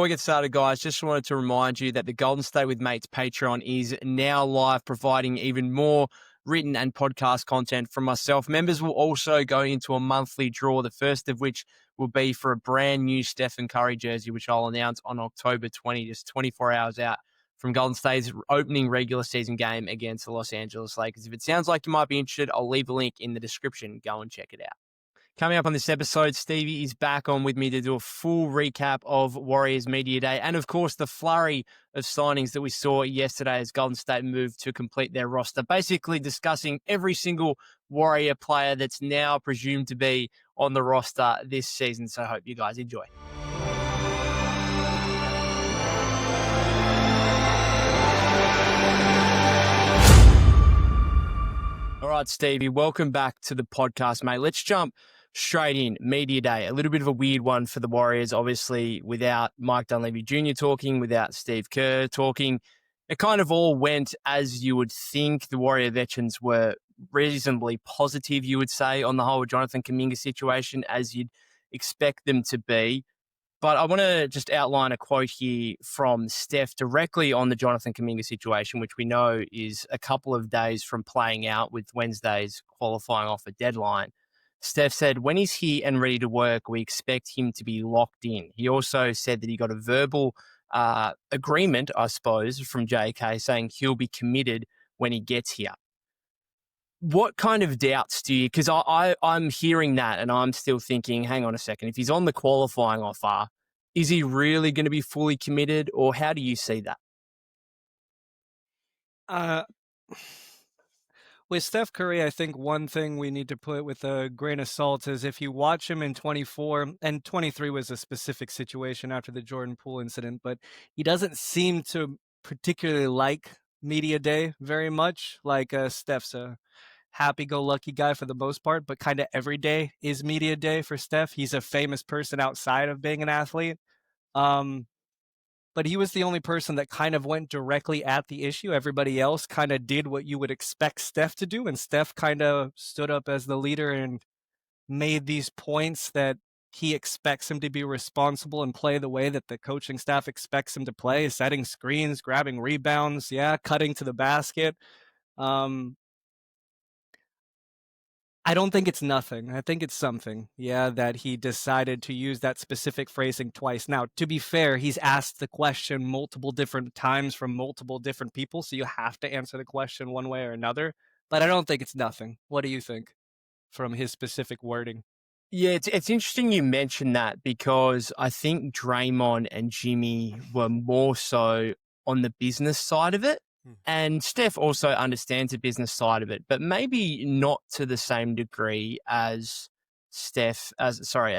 Before we get started, guys, just wanted to remind you that the Golden State with Mates Patreon is now live, providing even more written and podcast content from myself. Members will also go into a monthly draw, the first of which will be for a brand new Stephen Curry jersey, which I'll announce on October 20, just 24 hours out from Golden State's opening regular season game against the Los Angeles Lakers. If it sounds like you might be interested, I'll leave a link in the description. Go and check it out. Coming up on this episode, Stevie is back on with me to do a full recap of Warriors Media Day and, of course, the flurry of signings that we saw yesterday as Golden State moved to complete their roster, basically discussing every single Warrior player that's now presumed to be on the roster this season. So I hope you guys enjoy. All right, Stevie, welcome back to the podcast, mate. Let's jump straight in. Media Day, a little bit of a weird one for the Warriors, obviously, without Mike Dunleavy Jr. talking, without Steve Kerr talking. It kind of all went as you would think. The Warrior veterans were reasonably positive, you would say, on the whole Jonathan Kuminga situation, as you'd expect them to be. But I want to just outline a quote here from Steph directly on the Jonathan Kuminga situation, which we know is a couple of days from playing out with Wednesday's qualifying offer deadline. Steph said, when he's here and ready to work, we expect him to be locked in. He also said that he got a verbal agreement, I suppose, from JK saying he'll be committed when he gets here. What kind of doubts do you, because I'm hearing that and I'm still thinking, hang on a second, if he's on the qualifying offer, is he really going to be fully committed, or how do you see that? With Steph Curry, I think one thing we need to put with a grain of salt is if you watch him in 24, and 23 was a specific situation after the Jordan Poole incident, but he doesn't seem to particularly like media day very much. Like Steph's a happy-go-lucky guy for the most part, but kind of every day is media day for Steph. He's a famous person outside of being an athlete. But he was the only person that kind of went directly at the issue. Everybody else kind of did what you would expect Steph to do, and Steph kind of stood up as the leader and made these points that he expects him to be responsible and play the way that the coaching staff expects him to play, setting screens, grabbing rebounds, cutting to the basket. I don't think it's nothing. I think it's something, that he decided to use that specific phrasing twice. Now, to be fair, he's asked the question multiple different times from multiple different people, so you have to answer the question one way or another. But I don't think it's nothing. What do you think from his specific wording? Yeah, it's interesting you mentioned that, because I think Draymond and Jimmy were more so on the business side of it. And Steph also understands the business side of it, but maybe not to the same degree as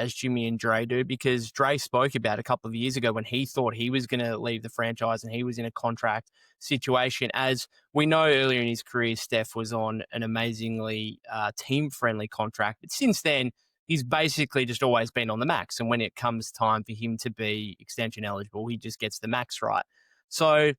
Jimmy and Dre do, because Dre spoke about a couple of years ago when he thought he was going to leave the franchise and he was in a contract situation. As we know, earlier in his career, Steph was on an amazingly team-friendly contract, but since then, he's basically just always been on the max. And when it comes time for him to be extension eligible, he just gets the max right. So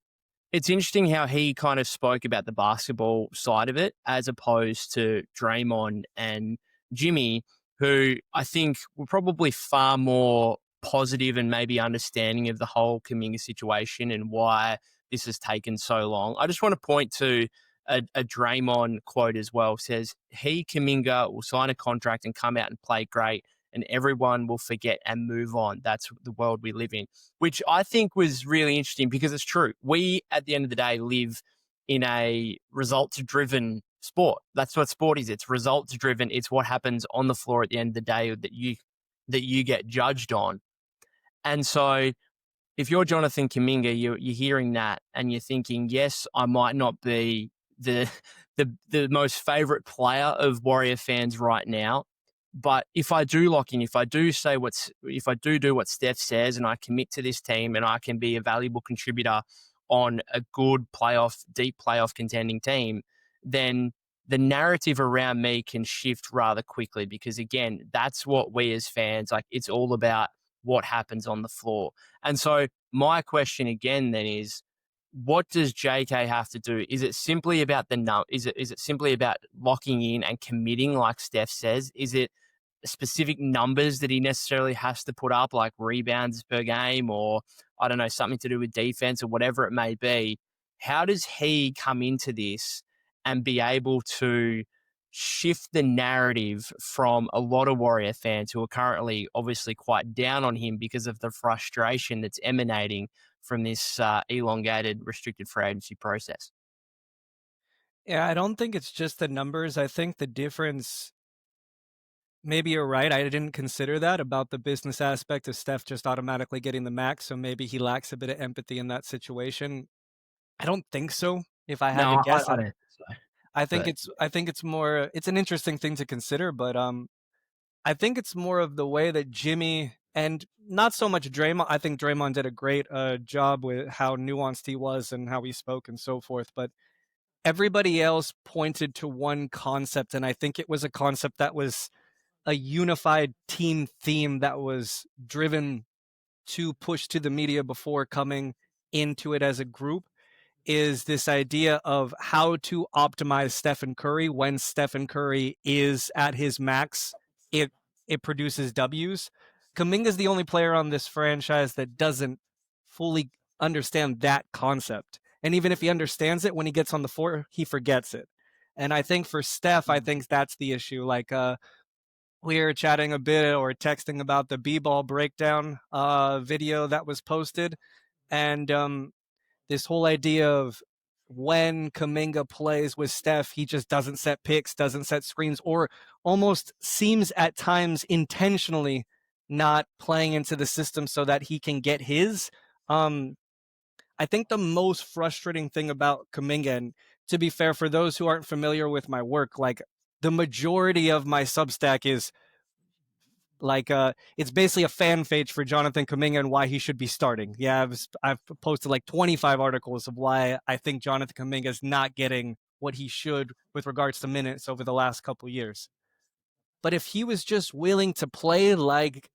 it's interesting how he kind of spoke about the basketball side of it as opposed to Draymond and Jimmy, who I think were probably far more positive and maybe understanding of the whole Kuminga situation and why this has taken so long. I just want to point to a Draymond quote as well. It says, Kuminga will sign a contract and come out and play great, and everyone will forget and move on. That's the world we live in, which I think was really interesting because it's true. We, at the end of the day, live in a results-driven sport. That's what sport is. It's results-driven. It's what happens on the floor at the end of the day that you get judged on. And so if you're Jonathan Kuminga, you're hearing that and you're thinking, yes, I might not be the most favorite player of Warrior fans right now, but if I do lock in, if I do do what Steph says and I commit to this team and I can be a valuable contributor on a good deep playoff contending team, then the narrative around me can shift rather quickly, because again, that's what we as fans, like, it's all about what happens on the floor. And so my question again then is, what does JK have to do? Is it simply about is it simply about locking in and committing like Steph says? Is it specific numbers that he necessarily has to put up, like rebounds per game, or I don't know, something to do with defense or whatever it may be. How does he come into this and be able to shift the narrative from a lot of Warrior fans who are currently obviously quite down on him because of the frustration that's emanating from this elongated restricted free agency process? Yeah, I don't think it's just the numbers. I think the difference, maybe you're right. I didn't consider that about the business aspect of Steph just automatically getting the max. So maybe he lacks a bit of empathy in that situation. I don't think so. If I had No, to I guess, don't think so. But I think it's more, it's an interesting thing to consider, but I think it's more of the way that Jimmy and not so much Draymond. I think Draymond did a great job with how nuanced he was and how he spoke and so forth. But everybody else pointed to one concept, and I think it was a concept that was a unified team theme that was driven to push to the media before coming into it as a group, is this idea of how to optimize Stephen Curry when Stephen Curry is at his max. It it produces W's. Kuminga is the only player on this franchise that doesn't fully understand that concept. And even if he understands it, when he gets on the floor, he forgets it. And I think for Steph, I think that's the issue. Like we were chatting a bit or texting about the B-ball breakdown video that was posted, and this whole idea of when Kuminga plays with Steph, he just doesn't set picks, doesn't set screens, or almost seems at times intentionally not playing into the system so that he can get his. Um, I think the most frustrating thing about Kuminga, and to be fair, for those who aren't familiar with my work, like the majority of my Substack is like it's basically a fan page for Jonathan Kuminga and why he should be starting. Yeah, I've posted like 25 articles of why I think Jonathan Kuminga is not getting what he should with regards to minutes over the last couple years. But if he was just willing to play like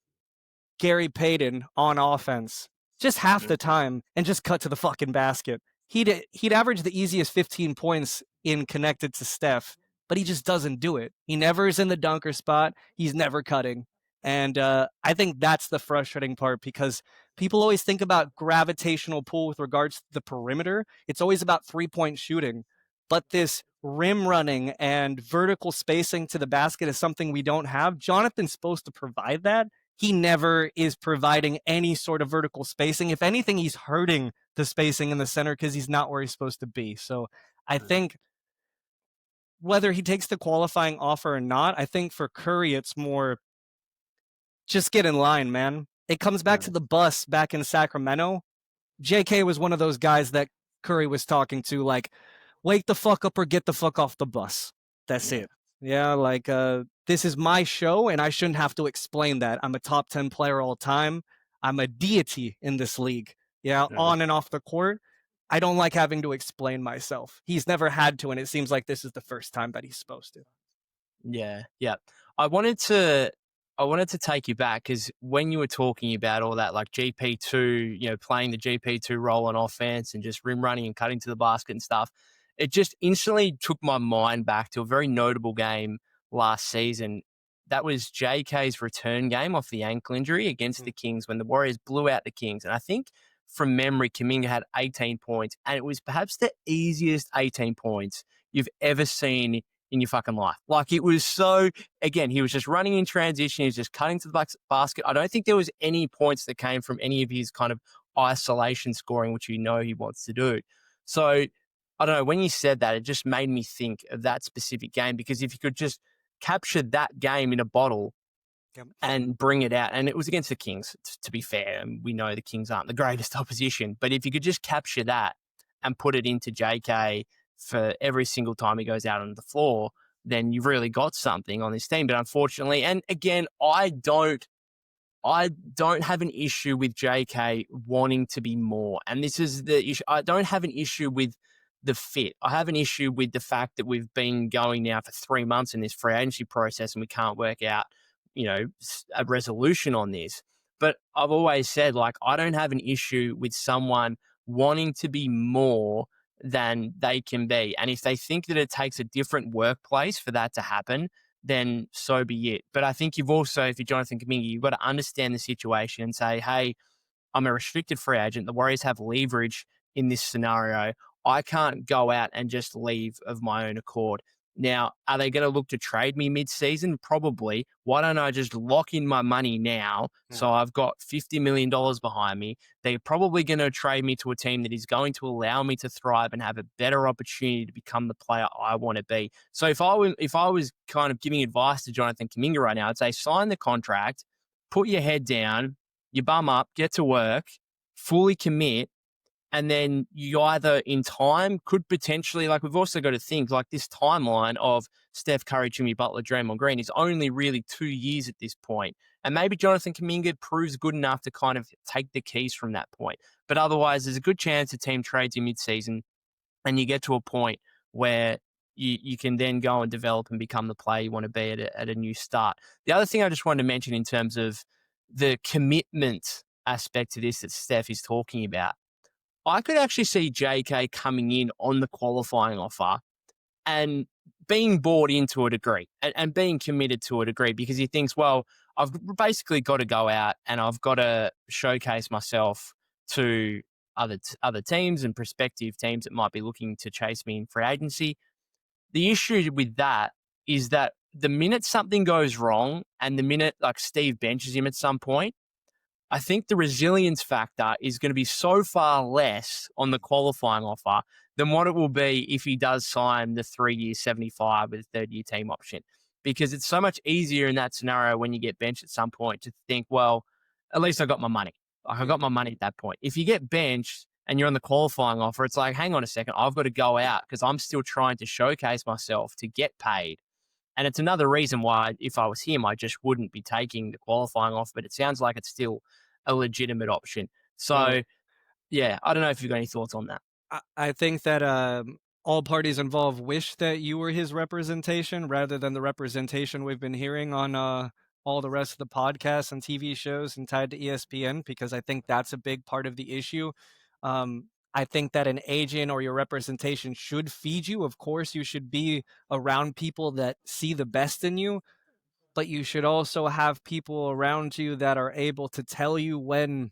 Gary Payton on offense just half the time and just cut to the fucking basket, he'd average the easiest 15 points in connected to Steph, but he just doesn't do it. He never is in the dunker spot. He's never cutting. And I think that's the frustrating part, because people always think about gravitational pull with regards to the perimeter. It's always about 3-point shooting. But this rim running and vertical spacing to the basket is something we don't have. Jonathan's supposed to provide that. He never is providing any sort of vertical spacing. If anything, he's hurting the spacing in the center because he's not where he's supposed to be. So I think whether he takes the qualifying offer or not, I think for Curry, it's more just get in line, man. It comes back to the bus back in Sacramento. JK was one of those guys that Curry was talking to, like, wake the fuck up or get the fuck off the bus. That's it. Yeah, like this is my show and I shouldn't have to explain that. I'm a top 10 player all time. I'm a deity in this league. Yeah, on and off the court. I don't like having to explain myself. He's never had to, and it seems like this is the first time that he's supposed to. Yeah, yeah. I wanted to I wanted to take you back because when you were talking about all that, like GP2, playing the GP2 role on offense and just rim running and cutting to the basket and stuff, it just instantly took my mind back to a very notable game last season. That was JK's return game off the ankle injury against the Kings when the Warriors blew out the Kings. And I think from memory, Kuminga had 18 points, and it was perhaps the easiest 18 points you've ever seen in your fucking life. Like, it was so, again, he was just running in transition. He was just cutting to the basket. I don't think there was any points that came from any of his kind of isolation scoring, which he wants to do. So I don't know, when you said that, it just made me think of that specific game, because if you could just capture that game in a bottle and bring it out, and it was against the Kings, to be fair, and we know the Kings aren't the greatest opposition, but if you could just capture that and put it into JK for every single time he goes out on the floor, then you've really got something on this team. But unfortunately, and again, I don't have an issue with JK wanting to be more. And this is the issue. I don't have an issue with the fit. I have an issue with the fact that we've been going now for 3 months in this free agency process and we can't work out, a resolution on this. But I've always said, like, I don't have an issue with someone wanting to be more than they can be. And if they think that it takes a different workplace for that to happen, then so be it. But I think you've also, if you're Jonathan Kuminga, you've got to understand the situation and say, hey, I'm a restricted free agent. The Warriors have leverage in this scenario. I can't go out and just leave of my own accord. Now, are they going to look to trade me mid-season? Probably. Why don't I just lock in my money now so I've got $50 million behind me? They're probably going to trade me to a team that is going to allow me to thrive and have a better opportunity to become the player I want to be. So if I was kind of giving advice to Jonathan Kuminga right now, I'd say sign the contract, put your head down, you bum up, get to work, fully commit, and then you either in time could potentially, like we've also got to think, like this timeline of Steph Curry, Jimmy Butler, Draymond Green is only really 2 years at this point. And maybe Jonathan Kuminga proves good enough to kind of take the keys from that point. But otherwise, there's a good chance the team trades you mid-season and you get to a point where you can then go and develop and become the player you want to be at a new start. The other thing I just wanted to mention in terms of the commitment aspect to this that Steph is talking about, I could actually see JK coming in on the qualifying offer and being bought into a degree and being committed to a degree because he thinks, well, I've basically got to go out and I've got to showcase myself to other teams and prospective teams that might be looking to chase me in free agency. The issue with that is that the minute something goes wrong and the minute like Steve benches him at some point, I think the resilience factor is going to be so far less on the qualifying offer than what it will be if he does sign the 3 year 75 with a third year team option. Because it's so much easier in that scenario when you get benched at some point to think, well, at least I got my money. Like I got my money at that point. If you get benched and you're on the qualifying offer, it's like, hang on a second, I've got to go out because I'm still trying to showcase myself to get paid. And it's another reason why, if I was him, I just wouldn't be taking the qualifying off. But it sounds like it's still a legitimate option. Well, So, yeah, I don't know if you've got any thoughts on that. I think that all parties involved wish that you were his representation rather than the representation we've been hearing on all the rest of the podcasts and TV shows and tied to ESPN, because I think that's a big part of the issue. I think that an agent or your representation should feed you. Of course, you should be around people that see the best in you, but you should also have people around you that are able to tell you when,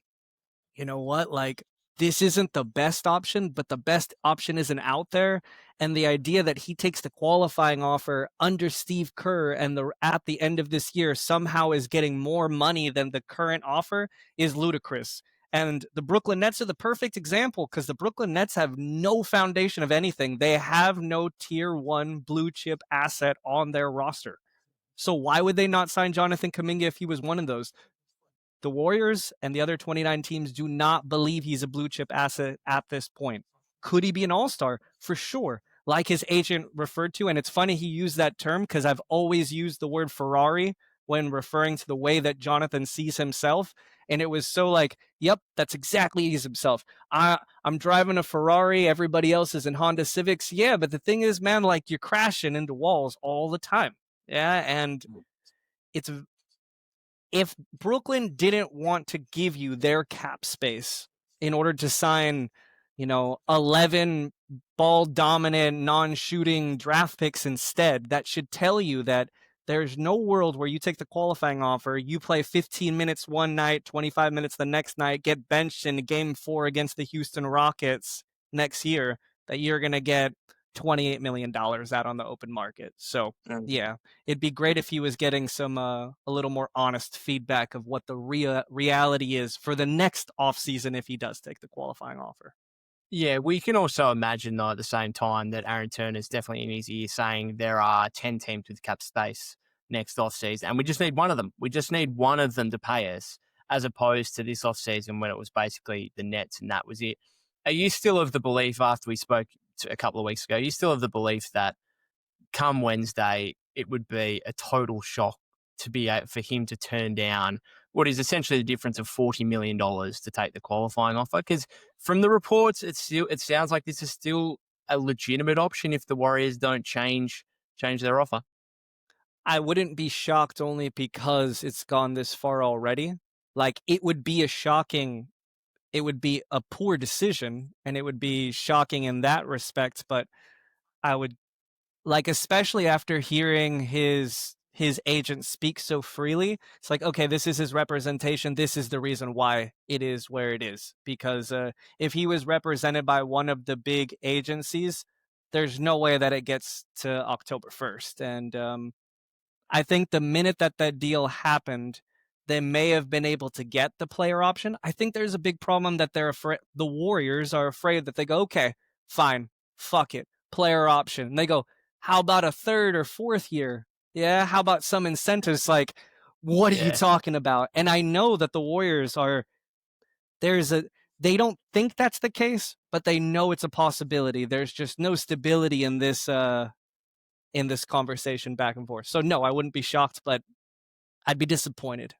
you know what, like, this isn't the best option, but the best option isn't out there. And the idea that he takes the qualifying offer under Steve Kerr and at the end of this year somehow is getting more money than the current offer is ludicrous. And the Brooklyn Nets are the perfect example because the Brooklyn Nets have no foundation of anything. They have no tier one blue chip asset on their roster. So why would they not sign Jonathan Kuminga if he was one of those? The Warriors and the other 29 teams do not believe he's a blue chip asset at this point. Could he be an all-star? For sure. Like his agent referred to, and it's funny he used that term because I've always used the word Ferrari when referring to the way that Jonathan sees himself. And it was so like, yep, that's exactly he's himself. I'm driving a Ferrari. Everybody else is in Honda Civics. Yeah, but the thing is, man, like you're crashing into walls all the time. Yeah, and it's if Brooklyn didn't want to give you their cap space in order to sign, 11 ball dominant, non shooting draft picks instead, that should tell you that there's no world where you take the qualifying offer, you play 15 minutes one night, 25 minutes the next night, get benched in game 4 against the Houston Rockets next year, that you're going to get $28 million out on the open market. So, yeah, it'd be great if he was getting some a little more honest feedback of what the reality is for the next offseason if he does take the qualifying offer. Yeah, we can also imagine, though, at the same time that Aaron Turner's definitely in his ear saying there are 10 teams with cap space next offseason, and we just need one of them. We just need one of them to pay us, as opposed to this offseason when it was basically the Nets and that was it. Are you still of the belief, after we spoke a couple of weeks ago, you still of the belief that come Wednesday, it would be a total shock to be for him to turn down what is essentially the difference of $40 million to take the qualifying offer? Because from the reports, it sounds like this is still a legitimate option if the Warriors don't change their offer. I wouldn't be shocked only because it's gone this far already. Like, it would be a poor decision, and it would be shocking in that respect, but I would, like, especially after hearing his his agent speaks so freely, it's like, okay, this is his representation. This is the reason why it is where it is. Because if he was represented by one of the big agencies, there's no way that it gets to October 1st. And I think the minute that that deal happened, they may have been able to get the player option. I think there's a big problem that they're afraid. The Warriors are afraid that they go, okay, fine, fuck it, player option. And they go, how about a third or fourth year? Yeah, how about some incentives? Like, what are you Yeah. talking about? And I know that the Warriors are. There's a. They don't think that's the case, but they know it's a possibility. There's just no stability in this conversation back and forth. So no, I wouldn't be shocked, but I'd be disappointed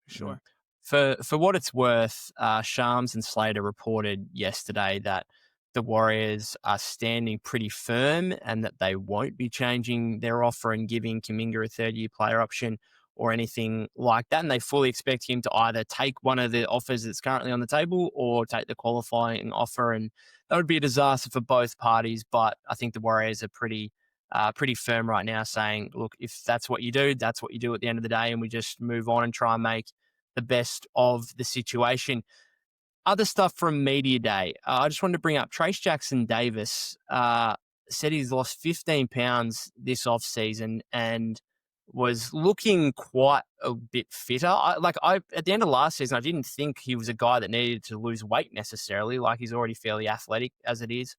for Mhm. sure. For what it's worth, Shams and Slater reported yesterday that the Warriors are standing pretty firm and that they won't be changing their offer and giving Kuminga a third-year player option or anything like that. And they fully expect him to either take one of the offers that's currently on the table or take the qualifying offer. And that would be a disaster for both parties. But I think the Warriors are pretty firm right now, saying, look, if that's what you do, that's what you do at the end of the day, and we just move on and try and make the best of the situation. Other stuff from Media Day. I just wanted to bring up Trace Jackson Davis said he's lost 15 pounds this off season and was looking quite a bit fitter. At the end of last season, I didn't think he was a guy that needed to lose weight necessarily. Like he's already fairly athletic as it is.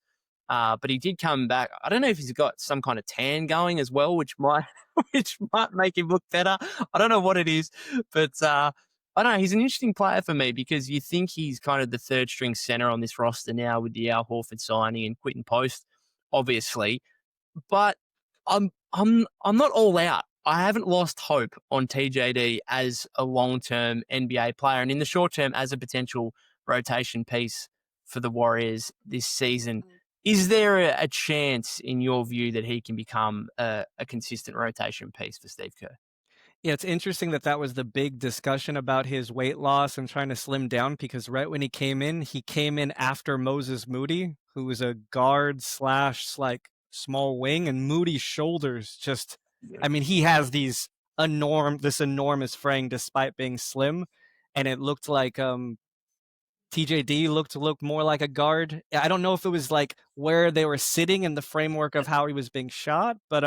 But he did come back. I don't know if he's got some kind of tan going as well, which might which might make him look better. I don't know what it is, but I don't know. He's an interesting player for me because you think he's kind of the third string center on this roster now with the Al Horford signing and Quinton Post, obviously. But I'm not all out. I haven't lost hope on TJD as a long-term NBA player, and in the short term as a potential rotation piece for the Warriors this season. Is there a chance, in your view, that he can become a consistent rotation piece for Steve Kerr? Yeah, it's interesting that that was the big discussion about his weight loss and trying to slim down because right when he came in after Moses Moody, who was a guard slash like small wing, and Moody's shoulders just, I mean, he has this enormous frame despite being slim, and it looked like TJD looked more like a guard. I don't know if it was like where they were sitting in the framework of how he was being shot, but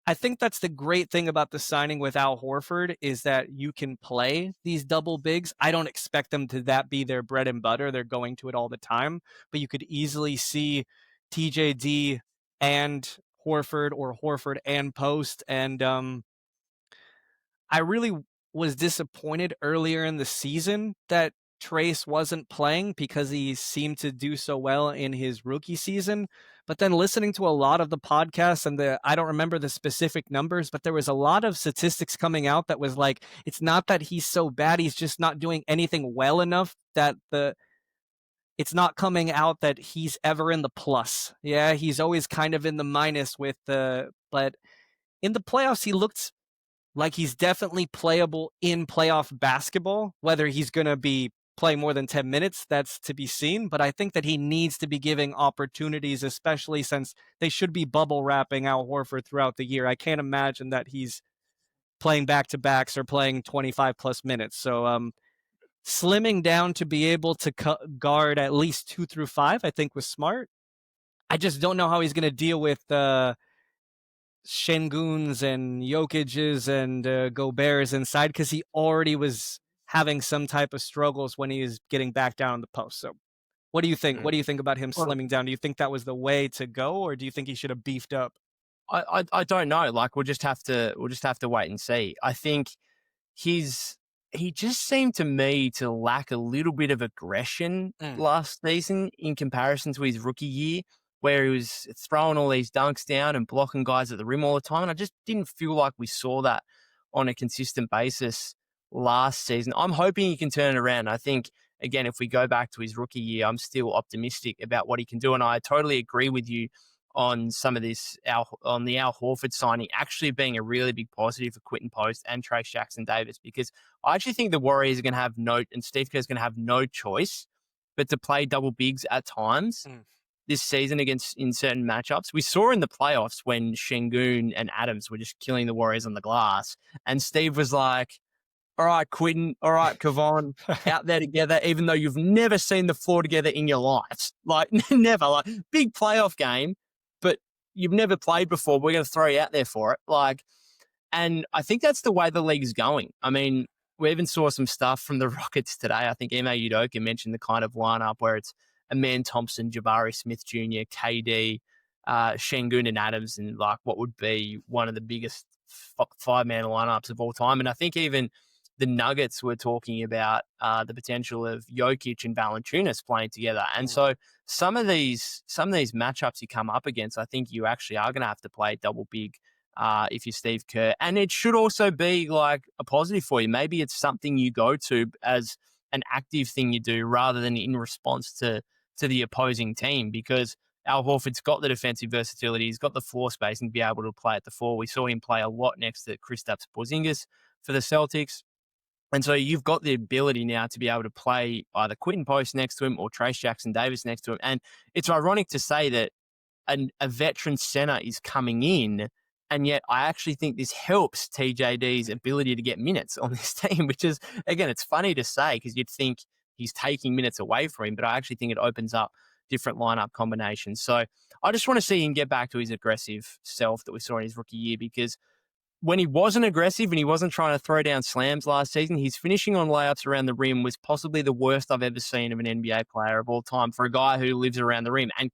I think that's the great thing about the signing with Al Horford is that you can play these double bigs. I don't expect them to that be their bread and butter. They're going to it all the time, but you could easily see TJD and Horford or Horford and Post. And I really was disappointed earlier in the season that Trace wasn't playing because he seemed to do so well in his rookie season. But then listening to a lot of the podcasts and I don't remember the specific numbers, but there was a lot of statistics coming out that was like, it's not that he's so bad, he's just not doing anything well enough that it's not coming out that he's ever in the plus. Yeah, he's always kind of in the minus but in the playoffs, he looked like he's definitely playable in playoff basketball. Whether he's going to be playing more than 10 minutes, that's to be seen. But I think that he needs to be giving opportunities, especially since they should be bubble wrapping Al Horford throughout the year. I can't imagine that he's playing back to backs or playing 25 plus minutes. So, slimming down to be able to guard at least 2 through 5, I think was smart. I just don't know how he's going to deal with Shenguns and Jokic's and Gobert's inside because he already was having some type of struggles when he was getting back down in the post. So, what do you think? What Mm. do you think about him Well, slimming down? Do you think that was the way to go, or do you think he should have beefed up? I don't know. Like we'll just have to wait and see. I think he's he just seemed to me to lack a little bit of aggression Mm. last season in comparison to his rookie year, where he was throwing all these dunks down and blocking guys at the rim all the time. And I just didn't feel like we saw that on a consistent basis last season. I'm hoping he can turn it around. I think again, if we go back to his rookie year, I'm still optimistic about what he can do. And I totally agree with you on some of this on the Al Horford signing actually being a really big positive for Quinton Post and Trace Jackson Davis, because I actually think the Warriors are going to and Steve Kerr is going to have no choice but to play double bigs at times. Mm. this season against in certain matchups. We saw in the playoffs when Şengün and Adams were just killing the Warriors on the glass, and Steve was like, all right, Quinton, all right, Kevon, out there together, even though you've never seen the floor together in your lives. Like, never. Like, big playoff game, but you've never played before. We're going to throw you out there for it. Like, and I think that's the way the league's going. I mean, we even saw some stuff from the Rockets today. I think Ime Udoka mentioned the kind of lineup where it's Aman Thompson, Jabari Smith Jr., KD, Şengün and Adams, and like what would be one of the biggest five-man lineups of all time. And I think even the Nuggets were talking about the potential of Jokic and Valanciunas playing together. And so some of these matchups you come up against, I think you actually are going to have to play double big if you're Steve Kerr. And it should also be like a positive for you. Maybe it's something you go to as an active thing you do rather than in response to the opposing team, because Al Horford's got the defensive versatility. He's got the floor space and be able to play at the four. We saw him play a lot next to Kristaps Porzingis for the Celtics. And so you've got the ability now to be able to play either Quinton Post next to him or Trace Jackson Davis next to him. And it's ironic to say that a veteran center is coming in, and yet I actually think this helps TJD's ability to get minutes on this team, which is, again, it's funny to say because you'd think he's taking minutes away from him, but I actually think it opens up different lineup combinations. So I just want to see him get back to his aggressive self that we saw in his rookie year, because when he wasn't aggressive and he wasn't trying to throw down slams last season, his finishing on layups around the rim was possibly the worst I've ever seen of an NBA player of all time for a guy who lives around the rim and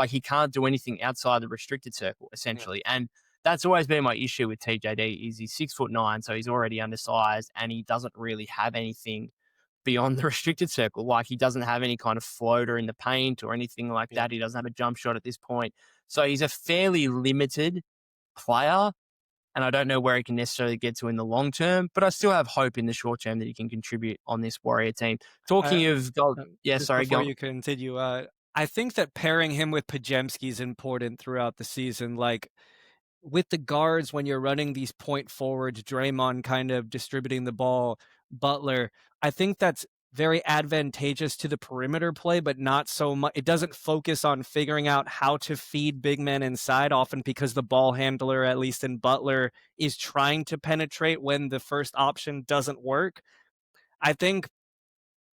he can't do anything outside the restricted circle, essentially. Yeah. And that's always been my issue with TJD is he's 6'9", so he's already undersized and he doesn't really have anything beyond the restricted circle. Like, he doesn't have any kind of floater in the paint or anything like that. He doesn't have a jump shot at this point. So he's a fairly limited player. And I don't know where he can necessarily get to in the long term, but I still have hope in the short term that he can contribute on this Warrior team. Talking of gold, before you continue, I think that pairing him with Podziemski is important throughout the season. Like, with the guards, when you're running these point forwards, Draymond kind of distributing the ball, Butler, I think that's very advantageous to the perimeter play, but not so much. It doesn't focus on figuring out how to feed big men inside, often because the ball handler, at least in Butler, is trying to penetrate when the first option doesn't work. I think,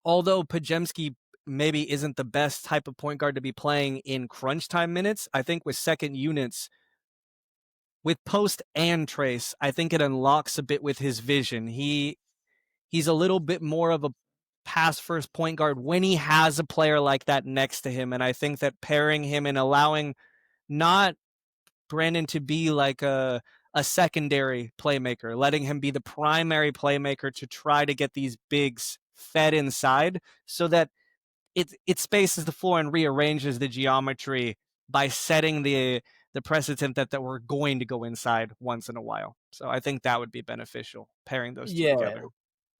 although Podziemski maybe isn't the best type of point guard to be playing in crunch time minutes, I think with second units, with Post and Trace, I think it unlocks a bit with his vision. He's a little bit more of a pass first point guard when he has a player like that next to him. And I think that pairing him and allowing not Brandon to be like a secondary playmaker, letting him be the primary playmaker to try to get these bigs fed inside so that it spaces the floor and rearranges the geometry by setting the precedent that we're going to go inside once in a while. So I think that would be beneficial, pairing those two together.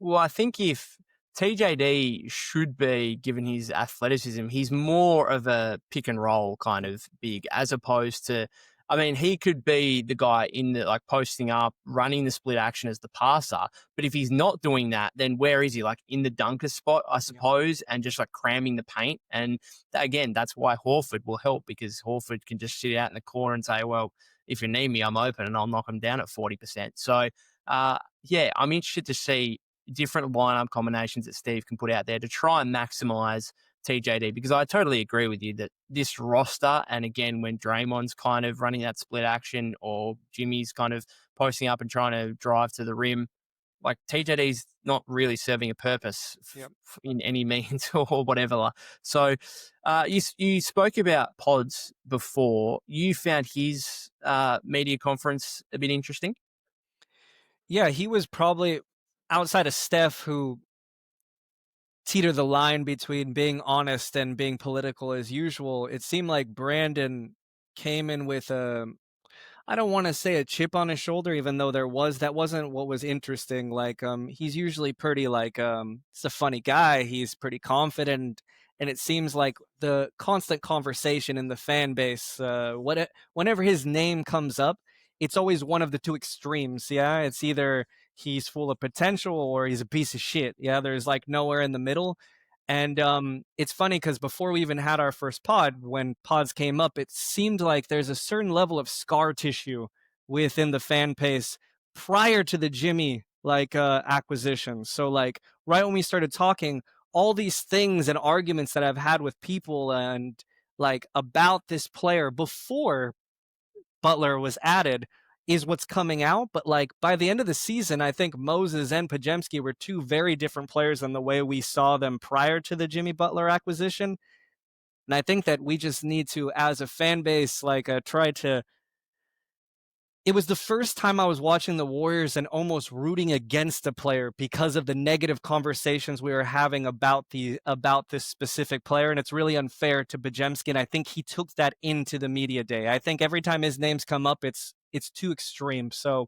Well, I think if TJD should be, given his athleticism, he's more of a pick and roll kind of big, as opposed to, I mean, he could be the guy in the, like, posting up, running the split action as the passer. But if he's not doing that, then where is he? Like, in the dunker spot, I suppose, and just like cramming the paint. And again, that's why Horford will help, because Horford can just sit out in the corner and say, well, if you need me, I'm open and I'll knock him down at 40%. So, I'm interested to see different lineup combinations that Steve can put out there to try and maximize TJD, because I totally agree with you that this roster, and again, when Draymond's kind of running that split action or Jimmy's kind of posting up and trying to drive to the rim, like, TJD's not really serving a purpose in any means or whatever. So you spoke about Pods before. You found his media conference a bit interesting? Yeah, he was probably, outside of Steph, who teeter the line between being honest and being political as usual, it seemed like Brandon came in with I don't want to say a chip on his shoulder, even though that wasn't what was interesting. Like, he's usually pretty like, he's a funny guy. He's pretty confident. And it seems like the constant conversation in the fan base, whenever his name comes up, it's always one of the two extremes. Yeah. It's either he's full of potential or he's a piece of shit. Yeah. There's like nowhere in the middle. And it's funny because before we even had our first pod, when pods came up, it seemed like there's a certain level of scar tissue within the fan base prior to the Jimmy acquisition. So like right when we started talking, all these things and arguments that I've had with people and like about this player before Butler was added is what's coming out. But like by the end of the season, I think Moses and Pajemski were two very different players than the way we saw them prior to the Jimmy Butler acquisition. And I think that we just need to, as a fan base, try to. It was the first time I was watching the Warriors and almost rooting against a player because of the negative conversations we were having about this specific player, and it's really unfair to Bajemski. And I think he took that into the media day. I think every time his names come up, it's too extreme. So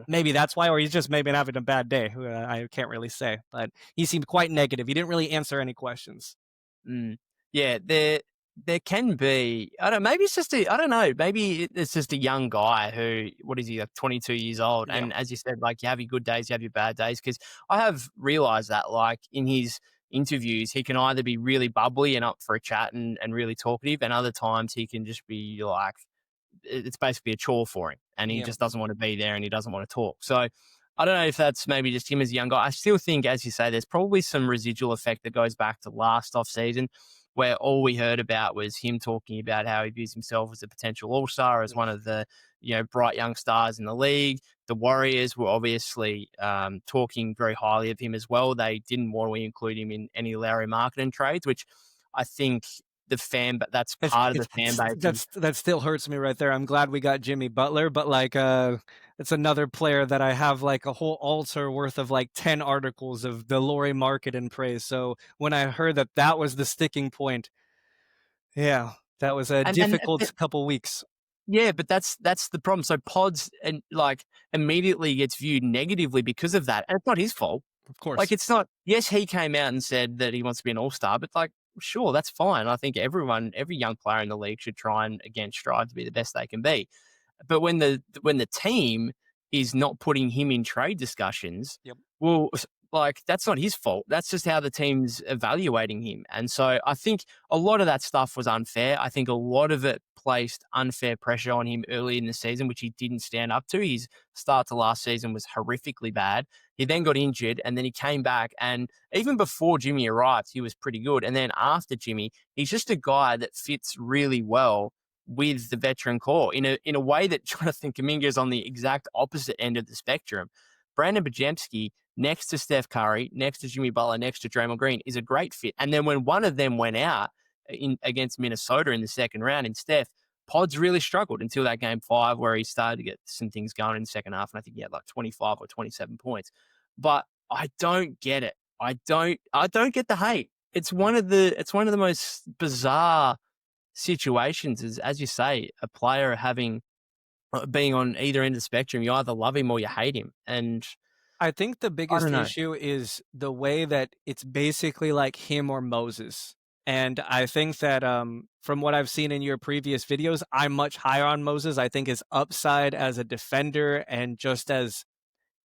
maybe that's why, or he's just maybe having a bad day. I can't really say, but he seemed quite negative. He didn't really answer any questions. Mm. Yeah, there can be. I don't. Maybe it's just a. I don't know. Maybe it's just a young guy who. What is he? Like 22 years old. Yeah. And as you said, like you have your good days, you have your bad days. Because I have realized that, like in his interviews, he can either be really bubbly and up for a chat and really talkative, and other times he can just be like it's basically a chore for him and he Yeah. just doesn't want to be there and he doesn't want to talk. So I don't know if that's maybe just him as a young guy. I still think, as you say, there's probably some residual effect that goes back to last off season where all we heard about was him talking about how he views himself as a potential all-star, as one of the, bright young stars in the league. The Warriors were obviously talking very highly of him as well. They didn't want to include him in any Larry marketing trades, which I think but that's part of the fan base. That still hurts me right there. I'm glad we got Jimmy Butler, but it's another player that I have like a whole altar worth of like 10 articles of the Laurie market and praise. So when I heard that that was the sticking point, yeah, that was a And difficult couple weeks. yeah, but that's the problem. So Pods and like immediately gets viewed negatively because of that, and it's not his fault. Of Like course. it's not. Yes, he came out and said that he wants to be an all-star, but like sure, that's fine. I think every young player in the league should try and again strive to be the best they can be. But when the team is not putting him in trade discussions, Yep. well, like that's not his fault. That's just how the team's evaluating him. And so I think a lot of that stuff was unfair. I think a lot of it placed unfair pressure on him early in the season, which he didn't stand up to. His start to last season was horrifically bad. He then got injured and then he came back. And even before Jimmy arrived, he was pretty good. And then after Jimmy, he's just a guy that fits really well with the veteran core in a way that Jonathan Kuminga is on the exact opposite end of the spectrum. Brandon Bajemski next to Steph Curry, next to Jimmy Butler, next to Draymond Green is a great fit. And then when one of them went out against Minnesota in the second round in Steph, Pods really struggled until that game 5 where he started to get some things going in the second half. And I think he had like 25 or 27 points. But I don't get it. I don't get the hate. It's one of the most bizarre situations is, as you say, a player being on either end of the spectrum. You either love him or you hate him. And I think the I don't biggest know. issue is the way that it's basically like him or Moses. And I think that from what I've seen in your previous videos, I'm much higher on Moses. I think his upside as a defender and just as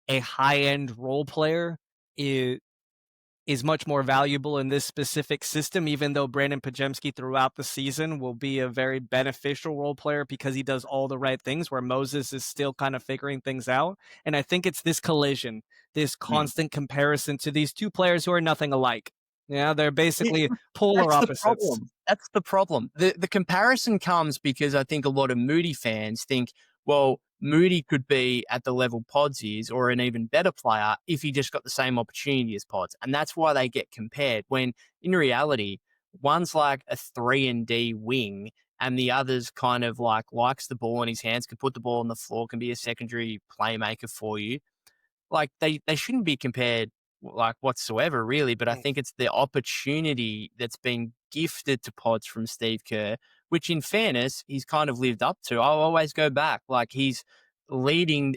a high end role player is much more valuable in this specific system, even though Brandon Pajemski throughout the season will be a very beneficial role player because he does all the right things, where Moses is still kind of figuring things out. And I think it's this collision, this Mm. constant comparison to these two players who are nothing alike. Yeah, they're Yeah, basically polar that's the opposites. problem. That's the problem. The comparison comes because I think a lot of Moody fans think, well, Moody could be at the level Pods is or an even better player if he just got the same opportunity as Pods. And that's why they get compared when in reality, one's like a 3 and D wing and the other's kind of like likes the ball in his hands, can put the ball on the floor, can be a secondary playmaker for you. Like they shouldn't be compared like whatsoever, really. But I think it's the opportunity that's been gifted to Pods from Steve Kerr, which in fairness, he's kind of lived up to. I'll always go back. Like he's been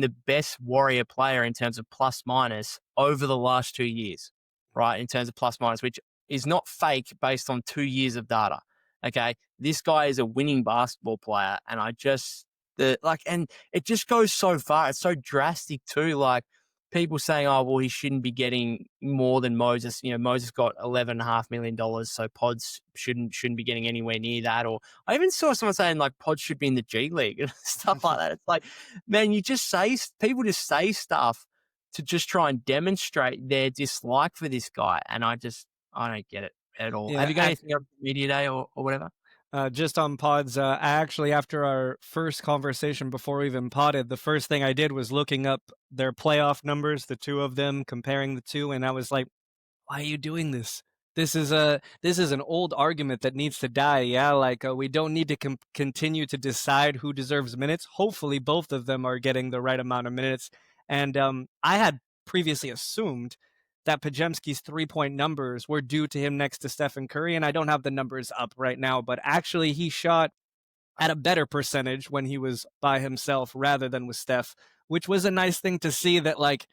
the best Warrior player in terms of plus minus over the last 2 years, right? In terms of plus minus, which is not fake based on 2 years of data. Okay. This guy is a winning basketball player. And and it just goes so far. It's so drastic too. Like people saying, "Oh, well, he shouldn't be getting more than Moses." You know, Moses got $11.5 million, so Pods shouldn't be getting anywhere near that. Or I even saw someone saying like Pods should be in the G League and stuff like that. It's like, man, you just say people just say stuff to just try and demonstrate their dislike for this guy, and I don't get it at all. Have Yeah, you got anything else for media day or whatever? just on pods, I actually, after our first conversation before we even potted, the first thing I did was looking up their playoff numbers, the two of them, comparing the two, and I was like, why are you doing this? This is an old argument that needs to die. Yeah, like we don't need to continue to decide who deserves minutes. Hopefully, both of them are getting the right amount of minutes. And I had previously assumed that Pajemski's 3-point numbers were due to him next to Stephen Curry, and I don't have the numbers up right now, but actually he shot at a better percentage when he was by himself rather than with Steph, which was a nice thing to see that like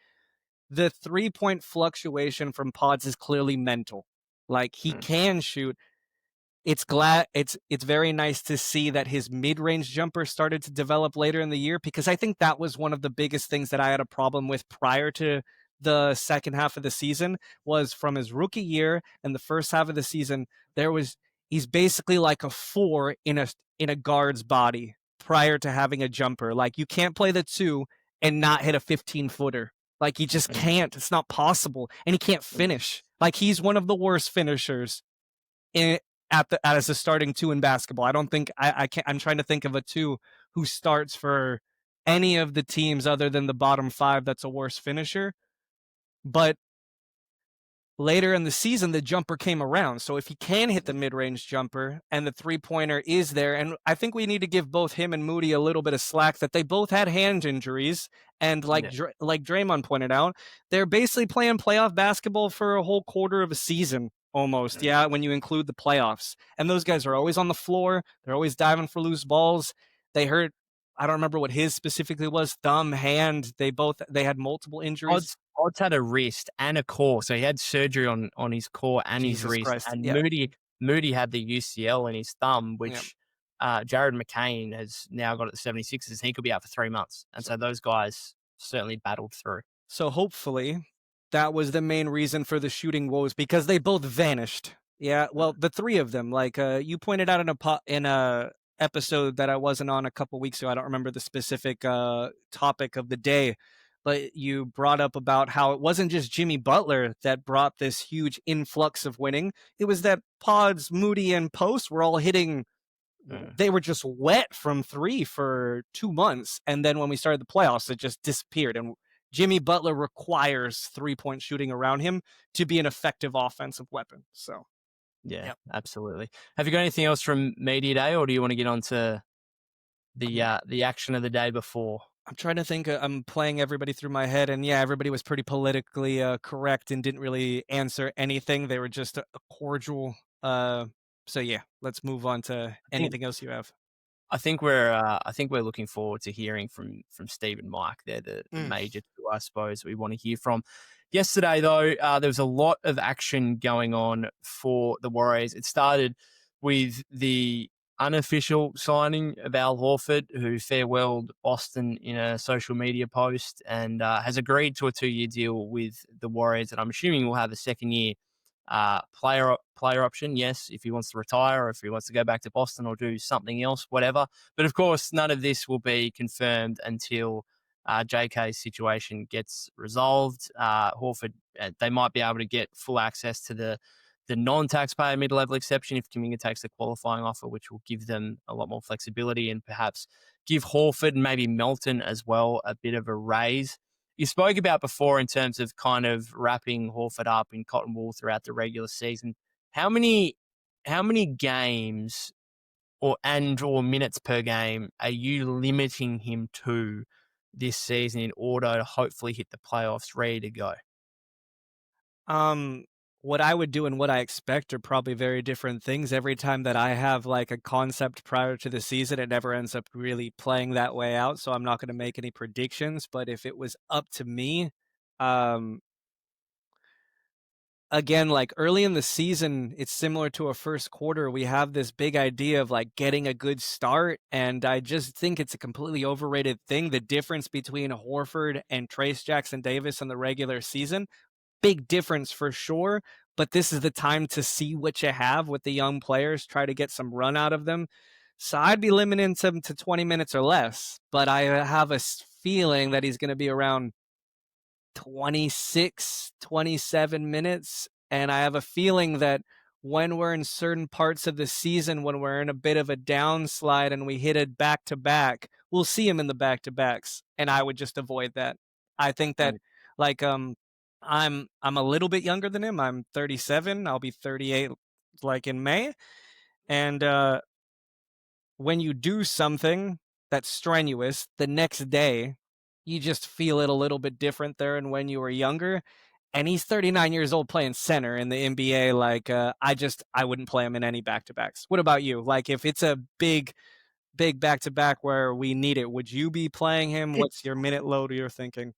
the 3-point fluctuation from Pods is clearly mental. Like he Mm, can shoot. It's very nice to see that his mid-range jumper started to develop later in the year, because I think that was one of the biggest things that I had a problem with prior to the second half of the season. Was from his rookie year and the first half of the season, there was he's basically like a 4 in a guard's body prior to having a jumper. Like you can't play the 2 and not hit a 15-footer. Like he just mm, can't. It's not possible. And he can't mm. finish. Like he's one of the worst finishers in as a starting 2 in basketball. I don't think I can't. I'm trying to think of a 2 who starts for any of the teams other than the bottom 5 that's a worse finisher. But later in the season, the jumper came around. So if he can hit the mid-range jumper and the three-pointer is there, and I think we need to give both him and Moody a little bit of slack that they both had hand injuries, and Yeah. like Draymond pointed out, they're basically playing playoff basketball for a whole quarter of a season almost. Mm. Yeah, when you include the playoffs, and those guys are always on the floor. They're always diving for loose balls. They hurt. I don't remember what his specifically was, thumb, hand. They had multiple injuries. Odds had a wrist and a core, so he had surgery on his core and his Jesus wrist. Christ. And Yeah. Moody had the UCL in his thumb, Yeah. which Jared McCain has now got at the 76ers. He could be out for 3 months, and so those guys certainly battled through. So hopefully that was the main reason for the shooting woes, because they both vanished. Yeah, well, Mm, the three of them, like you pointed out in a episode that I wasn't on a couple weeks ago. I don't remember the specific topic of the day, but you brought up about how it wasn't just Jimmy Butler that brought this huge influx of winning. It was that Pods, Moody, and Post were all hitting. mm. They were just wet from three for 2 months, and then when we started the playoffs, it just disappeared. And Jimmy Butler requires 3-point shooting around him to be an effective offensive weapon. So, Yeah, yeah, absolutely. Have you got anything else from media day, or do you want to get on to I'm, the action of the day before? I'm trying to think. I'm playing everybody through my head, and yeah, everybody was pretty politically correct and didn't really answer anything. They were just a cordial. So yeah, let's move on to I think anything else you have. I think we're looking forward to hearing from Steve and Mike. They're the Mm. major two, I suppose, we want to hear from. Yesterday, though, there was a lot of action going on for the Warriors. It started with the unofficial signing of Al Horford, who farewelled Boston in a social media post and has agreed to a 2-year deal with the Warriors. And I'm assuming we'll have a second year player option. Yes, if he wants to retire or if he wants to go back to Boston or do something else, whatever. But of course, none of this will be confirmed until JK's situation gets resolved. Horford, they might be able to get full access to the non-taxpayer mid-level exception if Kuminga takes the qualifying offer, which will give them a lot more flexibility and perhaps give Horford and maybe Melton as well a bit of a raise. You spoke about before in terms of kind of wrapping Horford up in cotton wool throughout the regular season. How many games or minutes per game are you limiting him to this season in order to hopefully hit the playoffs ready to go? Um, what I would do and what I expect are probably very different things. Every time that I have like a concept prior to the season, it never ends up really playing that way out. So I'm not going to make any predictions. But if it was up to me, um, again, like early in the season, it's similar to a first quarter. We have this big idea of like getting a good start, and I just think it's a completely overrated thing. The difference between Horford and Trace Jackson Davis in the regular season, big difference for sure. But this is the time to see what you have with the young players, try to get some run out of them. So I'd be limiting him to 20 minutes or less, but I have a feeling that he's going to be around 26, 27 minutes. And I have a feeling that when we're in certain parts of the season, when we're in a bit of a downslide and we hit it back to back, we'll see him in the back to backs. And I would just avoid that. I think that Um, like I'm a little bit younger than him. I'm 37. I'll be 38 like in May. And when you do something that's strenuous, the next day you just feel it a little bit different there than when you were younger. And he's 39 years old playing center in the NBA. Like, I wouldn't play him in any back to backs. What about you? Like, if it's a big back to back where we need it, would you be playing him? What's it's your minute load you're thinking?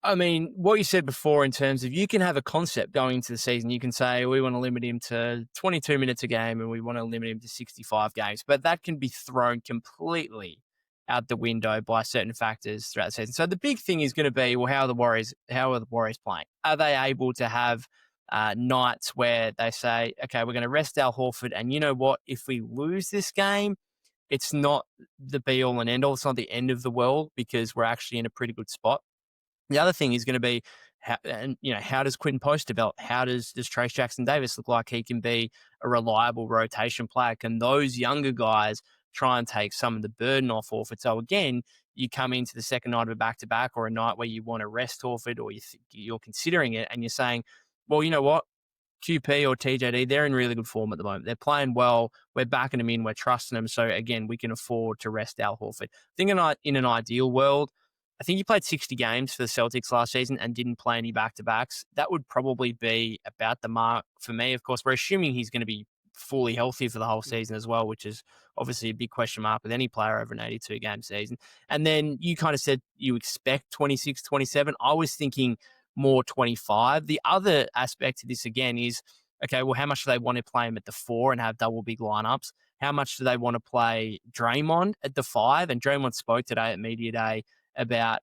I mean, what you said before in terms of you can have a concept going into the season. You can say we want to limit him to 22 minutes a game and we want to limit him to 65 games, but that can be thrown completely out the window by certain factors throughout the season. So the big thing is going to be, well, how are the Warriors playing? Are they able to have nights where they say, okay, we're going to rest Al Horford, and you know what? If we lose this game, it's not the be all and end all. It's not the end of the world because we're actually in a pretty good spot. The other thing is going to be, how does Quinton Post develop? How does Trace Jackson Davis look like he can be a reliable rotation player? Can those younger guys try and take some of the burden off Horford? So again, you come into the second night of a back to back or a night where you want to rest Horford, or you're considering it, and you're saying, well, you know what? QP or TJD, they're in really good form at the moment. They're playing well. We're backing them in. We're trusting them. So again, we can afford to rest Al Horford. I think in an ideal world, I think he played 60 games for the Celtics last season and didn't play any back-to-backs. That would probably be about the mark for me. Of course, we're assuming he's going to be fully healthy for the whole season as well, which is obviously a big question mark with any player over an 82-game season. And then you kind of said you expect 26, 27. I was thinking more 25. The other aspect to this, again, is, okay, well, how much do they want to play him at the 4 and have double big lineups? How much do they want to play Draymond at the 5? And Draymond spoke today at Media Day about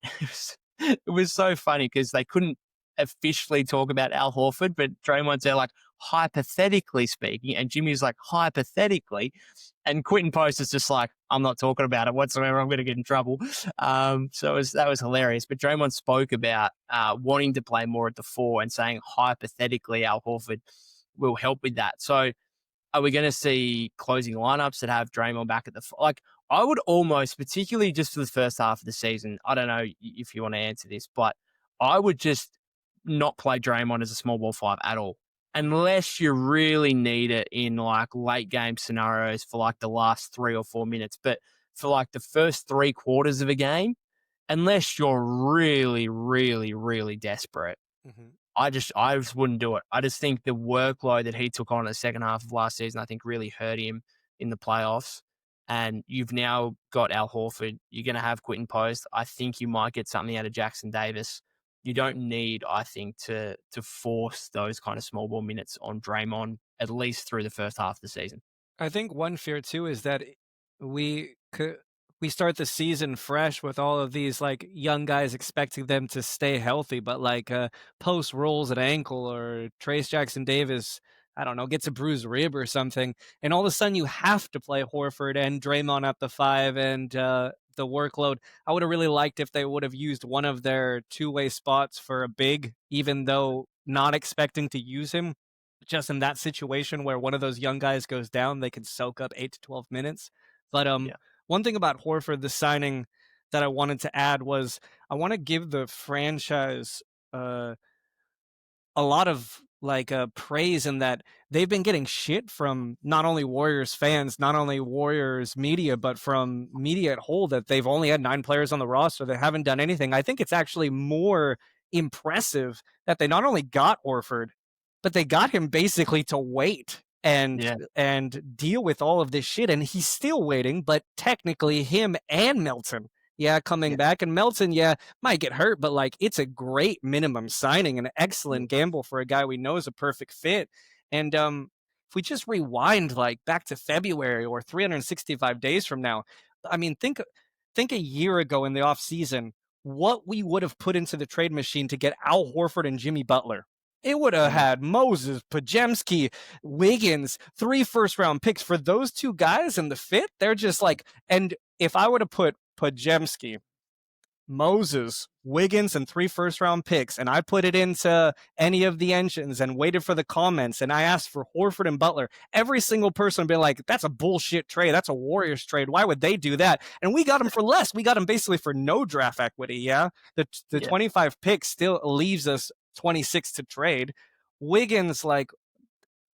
it was so funny because they couldn't officially talk about Al Horford, but Draymond's there like hypothetically speaking, and Jimmy's like hypothetically, and Quentin Post is just like, I'm not talking about it whatsoever. I'm going to get in trouble. So that was hilarious. But Draymond spoke about wanting to play more at the 4 and saying hypothetically Al Horford will help with that. So are we going to see closing lineups that have Draymond back at the like? I would almost, particularly just for the first half of the season, I don't know if you want to answer this, but I would just not play Draymond as a small ball 5 at all, unless you really need it in like late game scenarios for like the last 3 or 4 minutes. But for like the first 3 quarters of a game, unless you're really, really, really desperate, Mhm. I just wouldn't do it. I just think the workload that he took on in the second half of last season, I think really hurt him in the playoffs. And you've now got Al Horford. You're going to have Quentin Post. I think you might get something out of Jackson Davis. You don't need, I think, to force those kind of small ball minutes on Draymond, at least through the first half of the season. I think one fear too is that we could we start the season fresh with all of these like young guys expecting them to stay healthy, but like Post rolls an ankle or Trace Jackson Davis, I don't know, gets a bruised rib or something, and all of a sudden you have to play Horford and Draymond at the 5 and the workload. I would have really liked if they would have used one of their two-way spots for a big, even though not expecting to use him just in that situation where one of those young guys goes down, they can soak up 8 to 12 minutes. But Yeah. one thing about Horford, the signing that I wanted to add was I want to give the franchise uh, a lot of like praise in that they've been getting shit from not only Warriors fans, not only Warriors media, but from media at whole that they've only had 9 players on the roster. They haven't done anything. I think it's actually more impressive that they not only got Horford, but they got him basically to wait Yeah. and deal with all of this shit. And he's still waiting, but technically him and Melton yeah, Yeah. coming back. And Melton, yeah, might get hurt, but like it's a great minimum signing, an Mm. excellent gamble for a guy we know is a perfect fit. And if we just rewind like back to February or 365 days from now, I mean, think a year ago in the offseason, what we would have put into the trade machine to get Al Horford and Jimmy Butler. It would have Mm. had Moses, Pajemski, Wiggins, 3 first round picks for those two guys and the fit. They're just like, and if I were to put Pajemski, Moses, Wiggins, and 3 first round picks, and I put it into any of the engines and waited for the comments, and I asked for Horford and Butler, every single person would be like, that's a bullshit trade. That's a Warriors trade. Why would they do that? And we got him for less. We got him basically for no draft equity. Yeah. The Yeah. 25 pick still leaves us 26 to trade. Wiggins, like,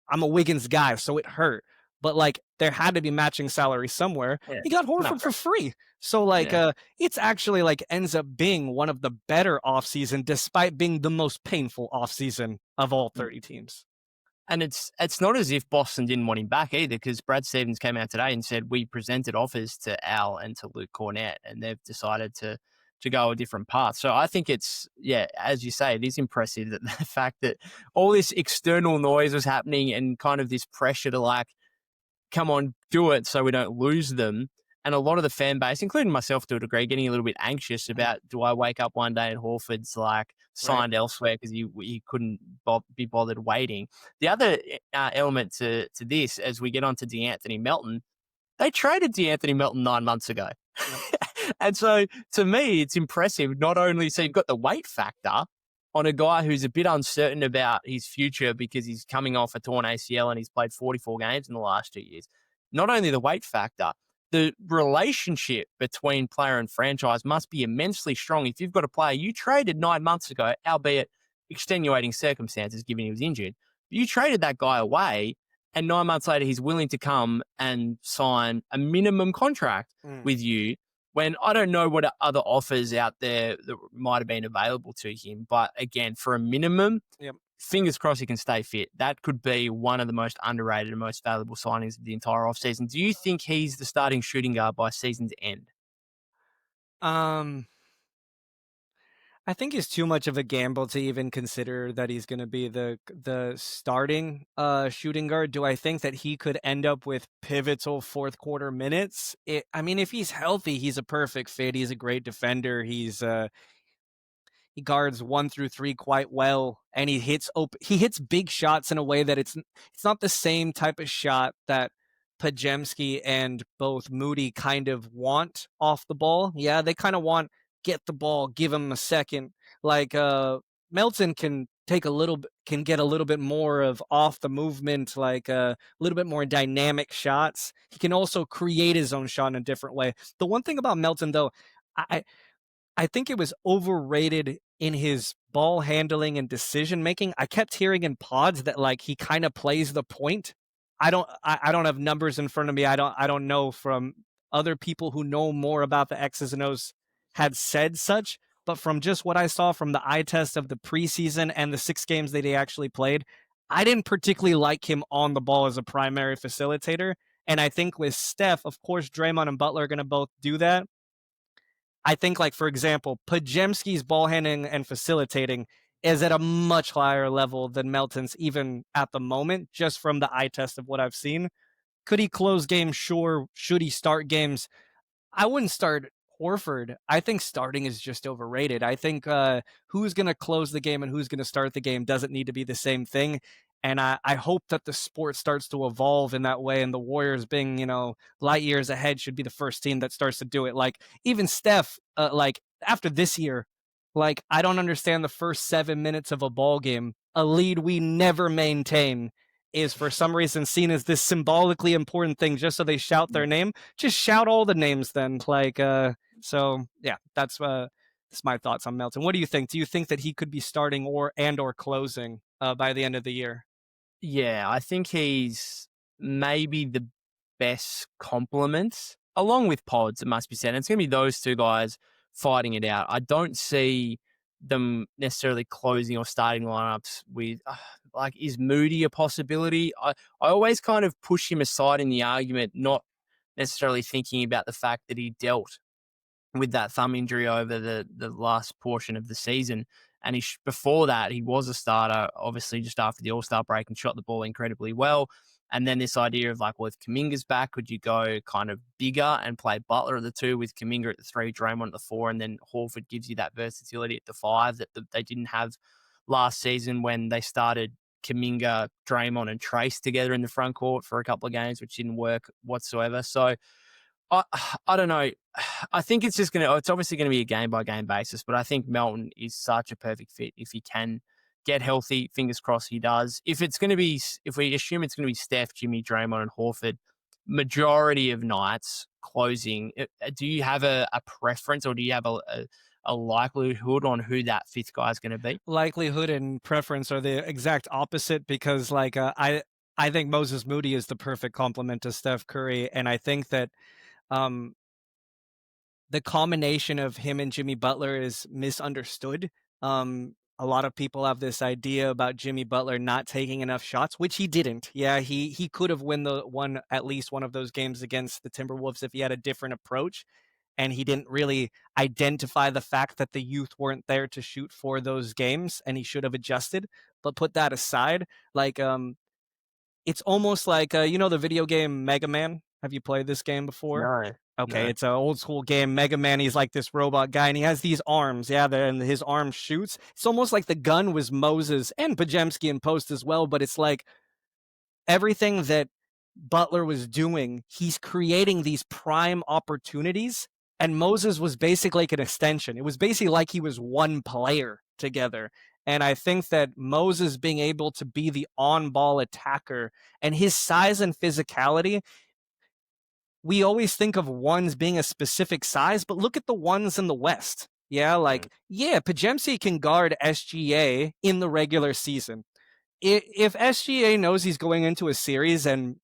I'm a Wiggins guy, so it hurt. But like there had to be matching salary somewhere. Yeah. He got No. Horford for free. So like Yeah. it's actually like ends up being one of the better offseason despite being the most painful offseason of all Mm. 30 teams. And it's not as if Boston didn't want him back either, because Brad Stevens came out today and said we presented offers to Al and to Luke Cornett, and they've decided to go a different path. So I think it's, yeah, as you say, it is impressive that the fact that all this external noise was happening and kind of this pressure to like, come on, do it so we don't lose them. And a lot of the fan base, including myself to a degree, getting a little bit anxious Mm, about, do I wake up one day and Horford's like right. signed elsewhere because he couldn't be bothered waiting. The other element to this, as we get on to DeAnthony Melton, they traded DeAnthony Melton 9 months ago. Yep. And so to me, it's impressive. Not only, so you've got the weight factor on a guy who's a bit uncertain about his future because he's coming off a torn ACL and he's played 44 games in the last 2 years. Not only the weight factor, the relationship between player and franchise must be immensely strong. If you've got a player you traded 9 months ago, albeit extenuating circumstances given he was injured, you traded that guy away, and 9 months later he's willing to come and sign a minimum contract Mm, with you, when I don't know what other offers out there that might have been available to him. But again, for a minimum, yep. fingers crossed he can stay fit. That could be one of the most underrated and most valuable signings of the entire offseason. Do you think he's the starting shooting guard by season's end? Um I think it's too much of a gamble to even consider that he's going to be the starting shooting guard. Do I think that he could end up with pivotal fourth quarter minutes? I mean, if he's healthy, he's a perfect fit. He's a great defender. He guards 1 through 3 quite well, and he hits big shots in a way that it's not the same type of shot that Pajemski and both Moody kind of want off the ball. Yeah, they kind of want get the ball, give him a second. Like Melton can get a little bit more of off the movement, like a little bit more dynamic shots. He can also create his own shot in a different way. The one thing about Melton though, I I think it was overrated in his ball handling and decision making. I kept hearing in pods that like he kind of plays the point. I don't have numbers in front of me. I don't know from other people who know more about the X's and O's had said such, but from just what I saw from the eye test of the preseason and the 6 games that he actually played, I didn't particularly like him on the ball as a primary facilitator. And I think with Steph, of course, Draymond and Butler are going to both do that. I think, like, for example, Pajemski's ball handling and facilitating is at a much higher level than Melton's, even at the moment, just from the eye test of what I've seen. Could he close games? Sure. Should he start games? I wouldn't start Horford. I think starting is just overrated. I think who's going to close the game and who's going to start the game doesn't need to be the same thing. And I hope that the sport starts to evolve in that way. And the Warriors, being, light years ahead, should be the first team that starts to do it. Like, even Steph, like, after this year, like, I don't understand the first 7 minutes of a ball game, a lead we never maintain, is for some reason seen as this symbolically important thing just so they shout their name. Just shout all the names then. Like so yeah, that's my thoughts on Melton. What do you think? Do you think that he could be starting or closing by the end of the year? Yeah, I think he's maybe the best complement, along with Pods, it must be said. And it's going to be those two guys fighting it out. I don't see them necessarily closing or starting lineups with, like, is Moody a possibility? I always kind of push him aside in the argument, not necessarily thinking about the fact that he dealt with that thumb injury over the last portion of the season. And before that, he was a starter, obviously just after the All Star break, and shot the ball incredibly well. And then this idea of like, well, if Kaminga's back, could you go kind of bigger and play Butler at the two with Kuminga at the three, Draymond at the four, and then Horford gives you that versatility at the five that they didn't have last season when they started Kuminga, Draymond, and Trace together in the front court for a couple of games, which didn't work whatsoever. So I I don't know. I think it's obviously gonna be a game by game basis, but I think Melton is such a perfect fit if he can get healthy. Fingers crossed he does. If we assume it's gonna be Steph, Jimmy, Draymond, and Horford, majority of nights closing, do you have a preference, or do you have a likelihood on who that fifth guy is gonna be? Likelihood and preference are the exact opposite because, like, I think Moses Moody is the perfect complement to Steph Curry, and I think that um, the combination of him and Jimmy Butler is misunderstood. A lot of people have this idea about Jimmy Butler not taking enough shots, which he didn't. Yeah, he could have won at least one of those games against the Timberwolves if he had a different approach, and he didn't really identify the fact that the youth weren't there to shoot for those games, and he should have adjusted. But put that aside, like it's almost like the video game Mega Man. Have you played this game before? No, Okay, no. it's an old school game. Mega Man, he's like this robot guy, and he has these arms. Yeah, and his arm shoots. It's almost like the gun was Moses and Pajemski in post as well, but it's like everything that Butler was doing, he's creating these prime opportunities, and Moses was basically like an extension. It was basically like he was one player together. And I think that Moses being able to be the on ball attacker and his size and physicality, we always think of ones being a specific size, but look at the ones in the West. Yeah, Mm, like, yeah, Pajemski can guard SGA in the regular season. If SGA knows he's going into a series and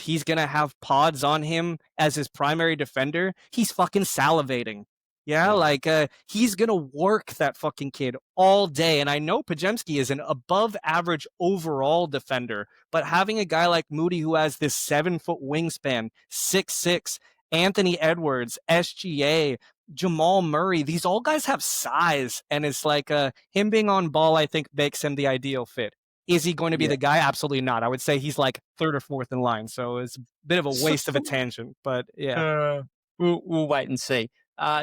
he's gonna have pods on him as his primary defender, he's fucking salivating. Yeah, mm, like he's gonna work that fucking kid all day. And I know Pajemski is an above average overall defender, but having a guy like Moody who has this 7 foot wingspan, 6'6", Anthony Edwards, SGA, Jamal Murray, these all guys have size, and it's like him being on ball, I think makes him the ideal fit. Is he going to be yeah. the guy? Absolutely not. I would say he's like third or fourth in line. So it's a bit of a So, waste of a tangent, but yeah. Uh, we'll wait and see.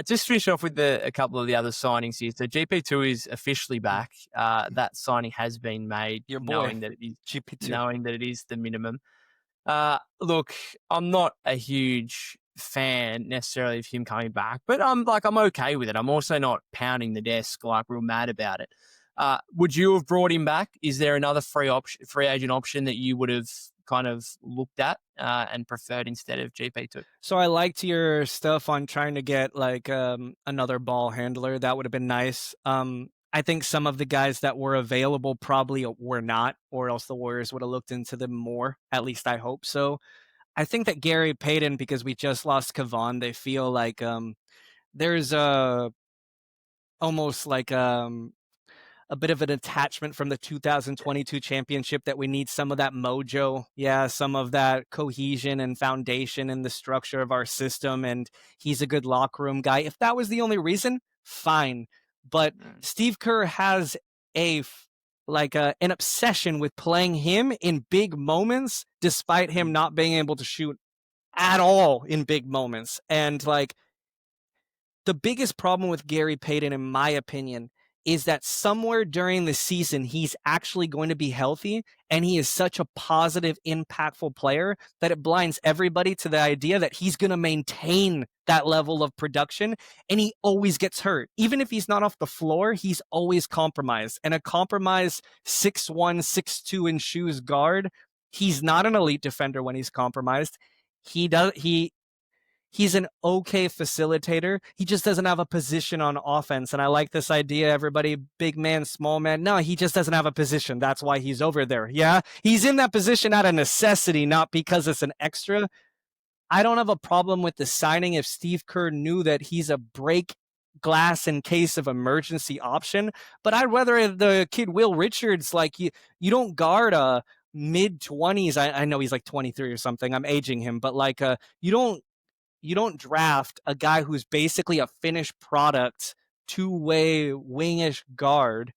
Just finish off with a couple of the other signings here. So GP2 is officially back. That signing has been made, Your boy, GP2. knowing that it is the minimum. Look, I'm not a huge fan necessarily of him coming back, but I'm okay with it. I'm also not pounding the desk like real mad about it. Would you have brought him back? Is there another free agent option that you would have kind of looked at and preferred instead of GP2? So I liked your stuff on trying to get like another ball handler. That would have been nice. I think some of the guys that were available probably were not, or else the Warriors would have looked into them more. At least I hope so. I think that Gary Payton, because we just lost Kavan, they feel like there's almost like a bit of an attachment from the 2022 championship that we need some of that mojo. Yeah, some of that cohesion and foundation in the structure of our system. And he's a good locker room guy. If that was the only reason, fine. But Mm, Steve Kerr has an obsession with playing him in big moments, despite him mm, not being able to shoot at all in big moments. And like the biggest problem with Gary Payton, in my opinion, is that somewhere during the season, he's actually going to be healthy. And he is such a positive, impactful player that it blinds everybody to the idea that he's going to maintain that level of production. And he always gets hurt. Even if he's not off the floor, he's always compromised. And a compromised 6'1, 6'2 in shoes guard, he's not an elite defender when he's compromised. He's an okay facilitator. He just doesn't have a position on offense. And I like this idea, everybody, big man, small man. No, he just doesn't have a position. That's why he's over there. Yeah. He's in that position out of necessity, not because it's an extra. I don't have a problem with the signing if Steve Kerr knew that he's a break glass in case of emergency option. But I'd rather the kid Will Richards, like you don't guard a mid 20s. I know he's like 23 or something. I'm aging him, but like you don't draft a guy who's basically a finished product, two-way wingish guard,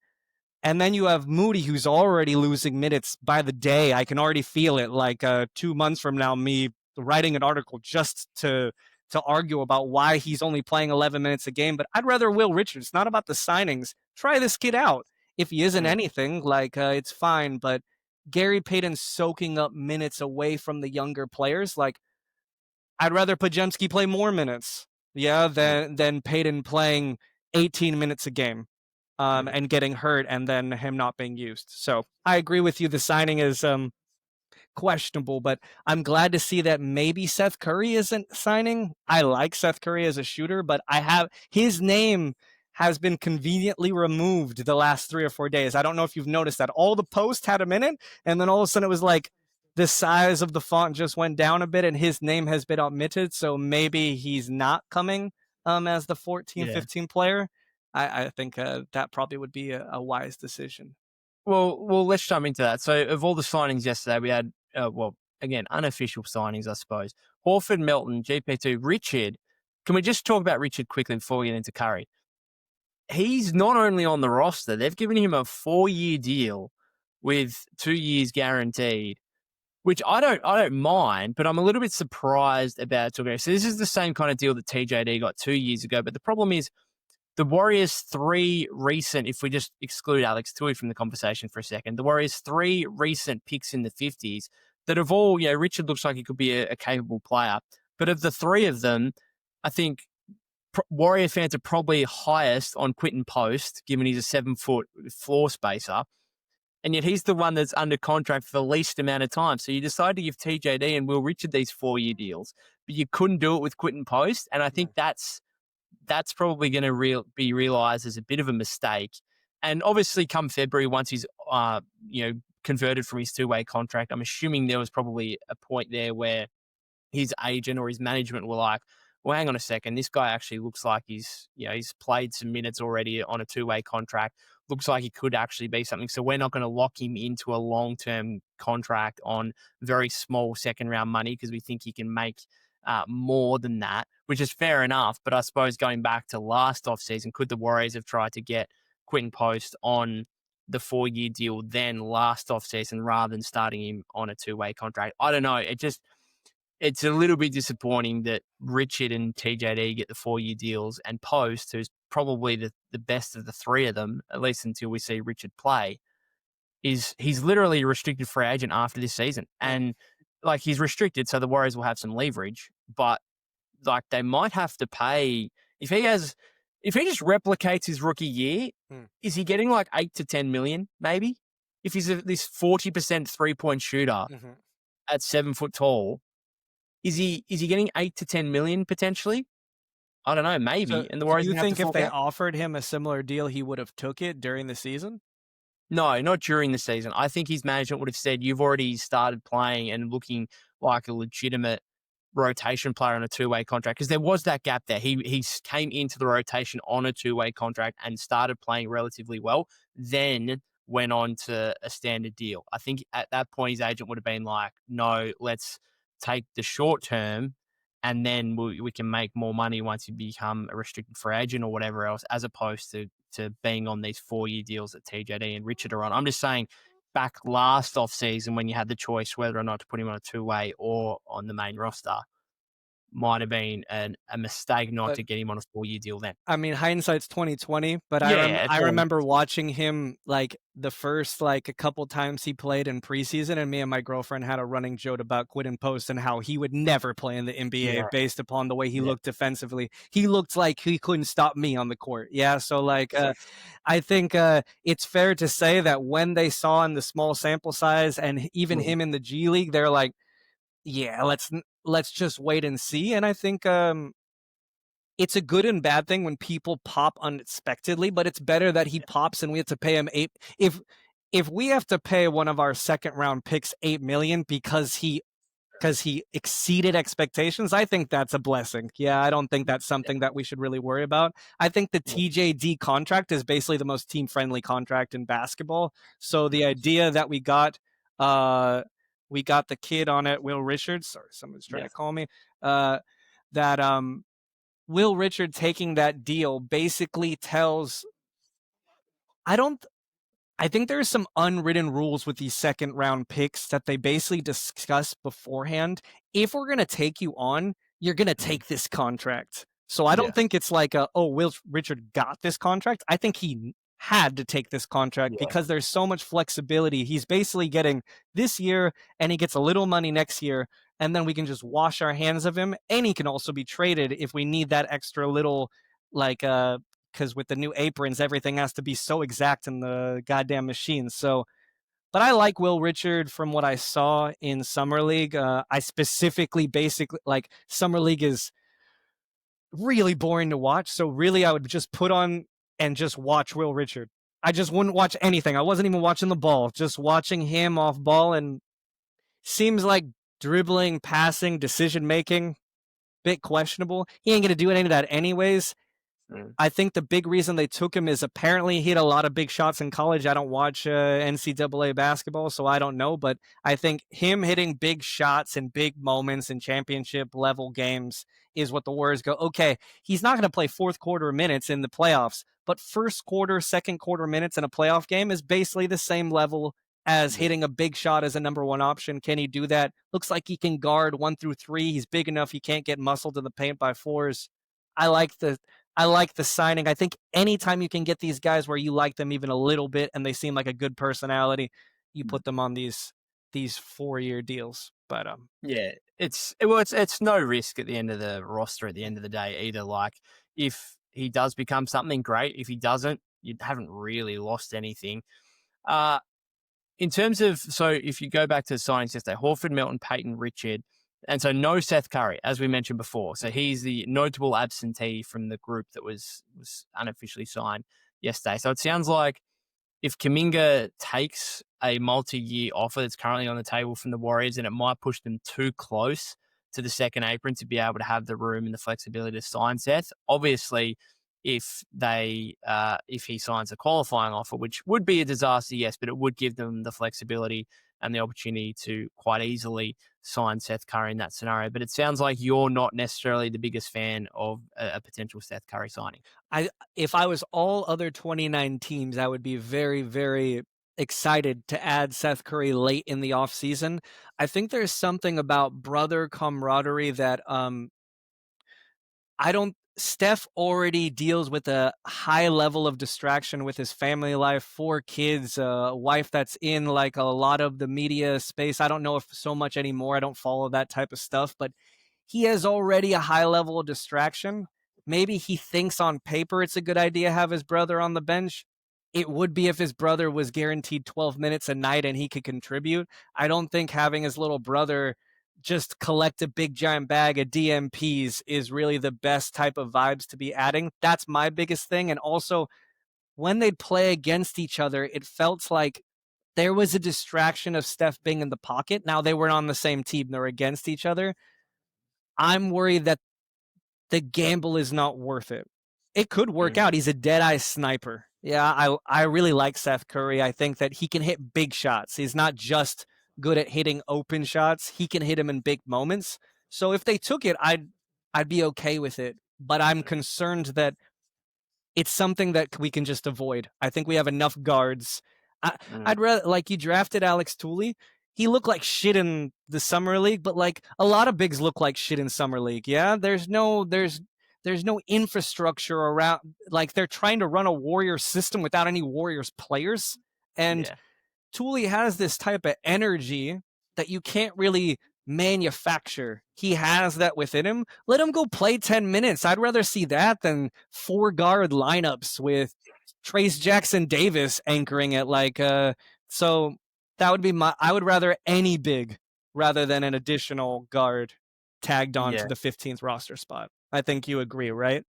and then you have Moody, who's already losing minutes by the day. I can already feel it. Like 2 months from now, me writing an article just to argue about why he's only playing 11 minutes a game. But I'd rather Will Richards. It's not about the signings. Try this kid out. If he isn't anything, like it's fine. But Gary Payton's soaking up minutes away from the younger players. Like I'd rather Pajemski play more minutes, than Payton playing 18 minutes a game, and getting hurt and then him not being used. So I agree with you. The signing is questionable, but I'm glad to see that maybe Seth Curry isn't signing. I like Seth Curry as a shooter, but his name has been conveniently removed the last 3 or 4 days. I don't know if you've noticed that. All the posts had him in it, and then all of a sudden it was like the size of the font just went down a bit and his name has been omitted. So maybe he's not coming as the 14, Yeah. 15 player. I think that probably would be a wise decision. Well, let's jump into that. So, of all the signings yesterday, we had, again, unofficial signings, I suppose. Horford, Melton, GP2, Richard. Can we just talk about Richard quickly before we get into Curry? He's not only on the roster, they've given him a 4-year deal with 2 years guaranteed, which I don't mind, but I'm a little bit surprised about it. So this is the same kind of deal that TJD got 2 years ago, but the problem is the Warriors' 3 recent, if we just exclude Alex Tui from the conversation for a second, the Warriors' 3 recent picks in the 50s that have all, Richard looks like he could be a capable player. But of the 3 of them, I think Warrior fans are probably highest on Quinton Post, given he's a 7-foot floor spacer. And yet he's the one that's under contract for the least amount of time. So you decide to give TJD and Will Richard these 4-year deals, but you couldn't do it with Quinton Post. And I think that's probably going to be realized as a bit of a mistake. And obviously come February, once he's, converted from his 2-way contract, I'm assuming there was probably a point there where his agent or his management were like, well, hang on a second, this guy actually looks like he's played some minutes already on a 2-way contract. Looks like he could actually be something. So we're not going to lock him into a long-term contract on very small second-round money because we think he can make more than that, which is fair enough. But I suppose going back to last offseason, could the Warriors have tried to get Quinton Post on the 4-year deal then last offseason rather than starting him on a 2-way contract? I don't know. It's a little bit disappointing that Richard and TJD get the 4-year deals and Post, who's probably the best of the 3 of them, at least until we see Richard play, he's literally a restricted free agent after this season. And like he's restricted, so the Warriors will have some leverage, but like they might have to pay if he just replicates his rookie year, is he getting like 8 to 10 million maybe? If he's this 40% 3-point shooter at 7 foot tall, is he getting 8 to 10 million potentially? I don't know, maybe. So, And the do Warriors you have to think if fork they out. offered him a similar deal, he would have took it during the season? No, not during the season. I think his management would have said, you've already started playing and looking like a legitimate rotation player on a 2-way contract, because there was that gap there. He came into the rotation on a 2-way contract and started playing relatively well, then went on to a standard deal. I think at that point his agent would have been like, no, let's take the short term and then we can make more money once you become a restricted free agent or whatever else, as opposed to being on these 4-year deals that TJD and Richard are on. I'm just saying, back last offseason when you had the choice whether or not to put him on a 2-way or on the main roster, might have been a mistake not to get him on a 4-year deal then. I mean, hindsight's 2020, but Yeah, I remember watching him like the first a couple times he played in preseason, and me and my girlfriend had a running joke about Quinton Post and how he would never play in the NBA based upon the way he looked defensively. He looked like he couldn't stop me on the court. Yeah, so I think it's fair to say that when they saw in the small sample size and even him in the G League, they're like, yeah, let's just wait and see. And I think it's a good and bad thing when people pop unexpectedly, but it's better that he pops and we have to pay him 8. If we have to pay one of our second round picks $8 million because he exceeded expectations, I think that's a blessing. Yeah, I don't think that's something that we should really worry about. I think the TJD contract is basically the most team friendly contract in basketball. So the idea that we got the kid on it, Will Richards, sorry, someone's trying to call me. that Will Richard taking that deal basically tells I don't I think there's some unwritten rules with these second round picks that they basically discuss beforehand. If we're going to take you on, you're going to Mm. take this contract. So I don't Yeah. think it's like oh, Will Richard got this contract. I think he had to take this contract Yeah. because there's so much flexibility. He's basically getting this year and he gets a little money next year. And then we can just wash our hands of him. And he can also be traded if we need that extra little, like, because with the new aprons, everything has to be so exact in the goddamn machines. So, but I like Will Richard from what I saw in Summer League. I specifically, basically, like Summer League is really boring to watch. So really, I would just put on and just watch Will Richard. I just wouldn't watch anything. I wasn't even watching the ball, just watching him off ball. And seems like dribbling, passing, decision making, bit questionable. He ain't gonna do any of that anyways. Mm. I think the big reason they took him is apparently he had a lot of big shots in college. I don't watch NCAA basketball, so I don't know. But I think him hitting big shots in big moments in championship level games is what the Warriors go, okay, he's not going to play fourth quarter minutes in the playoffs, but first quarter, second quarter minutes in a playoff game is basically the same level as Yeah. hitting a big shot as a number one option. Can he do that? Looks like he can guard 1 through 3. He's big enough. He can't get muscled to the paint by fours. I like the I like the signing. I think anytime you can get these guys where you like them even a little bit and they seem like a good personality, you Mm. put them on these 4-year deals. But Yeah, it's no risk at the end of the roster at the end of the day either. Like if he does become something great, if he doesn't, you haven't really lost anything. Uh in terms of so if you go back to the signings yesterday, Horford, Melton, Payton, Richard, and so no Seth Curry, as we mentioned before. So he's the notable absentee from the group that was unofficially signed yesterday. So it sounds like if Kuminga takes a multi-year offer that's currently on the table from the Warriors, and it might push them too close to the second apron to be able to have the room and the flexibility to sign Seth. Obviously, if he signs a qualifying offer, which would be a disaster, yes, but it would give them the flexibility and the opportunity to quite easily sign Seth Curry in that scenario. But it sounds like you're not necessarily the biggest fan of a potential Seth Curry signing. I if I was all other 29 teams, I would be very, very excited to add Seth Curry late in the offseason. I think there's something about brother camaraderie that I don't Steph already deals with a high level of distraction with his family life, 4 kids, a wife that's in like a lot of the media space. I don't know if so much anymore. I don't follow that type of stuff, but he has already a high level of distraction. Maybe he thinks on paper it's a good idea to have his brother on the bench. It would be if his brother was guaranteed 12 minutes a night and he could contribute. I don't think having his little brother just collect a big giant bag of DMPs is really the best type of vibes to be adding. That's my biggest thing. And also, when they'd play against each other, it felt like there was a distraction of Steph being in the pocket. Now they were on the same team, they were against each other. I'm worried that the gamble is not worth it. It could work Mm. out. He's a dead eye sniper. Yeah, I really like Seth Curry. I think that he can hit big shots. He's not just good at hitting open shots. He can hit them in big moments. So if they took it, I'd be okay with it. But I'm concerned that it's something that we can just avoid. I think we have enough guards. Mm. I'd rather like you drafted Alex Tooley. He looked like shit in the summer league, but like a lot of bigs look like shit in summer league. Yeah, there's no infrastructure around. Like they're trying to run a Warrior system without any Warriors players, and Yeah. Tooley has this type of energy that you can't really manufacture. He has that within him. Let him go play 10 minutes. I'd rather see that than 4 guard lineups with Trace Jackson Davis anchoring it so that would be I would rather any big rather than an additional guard tagged on to Yeah. the 15th roster spot. I think you agree, right?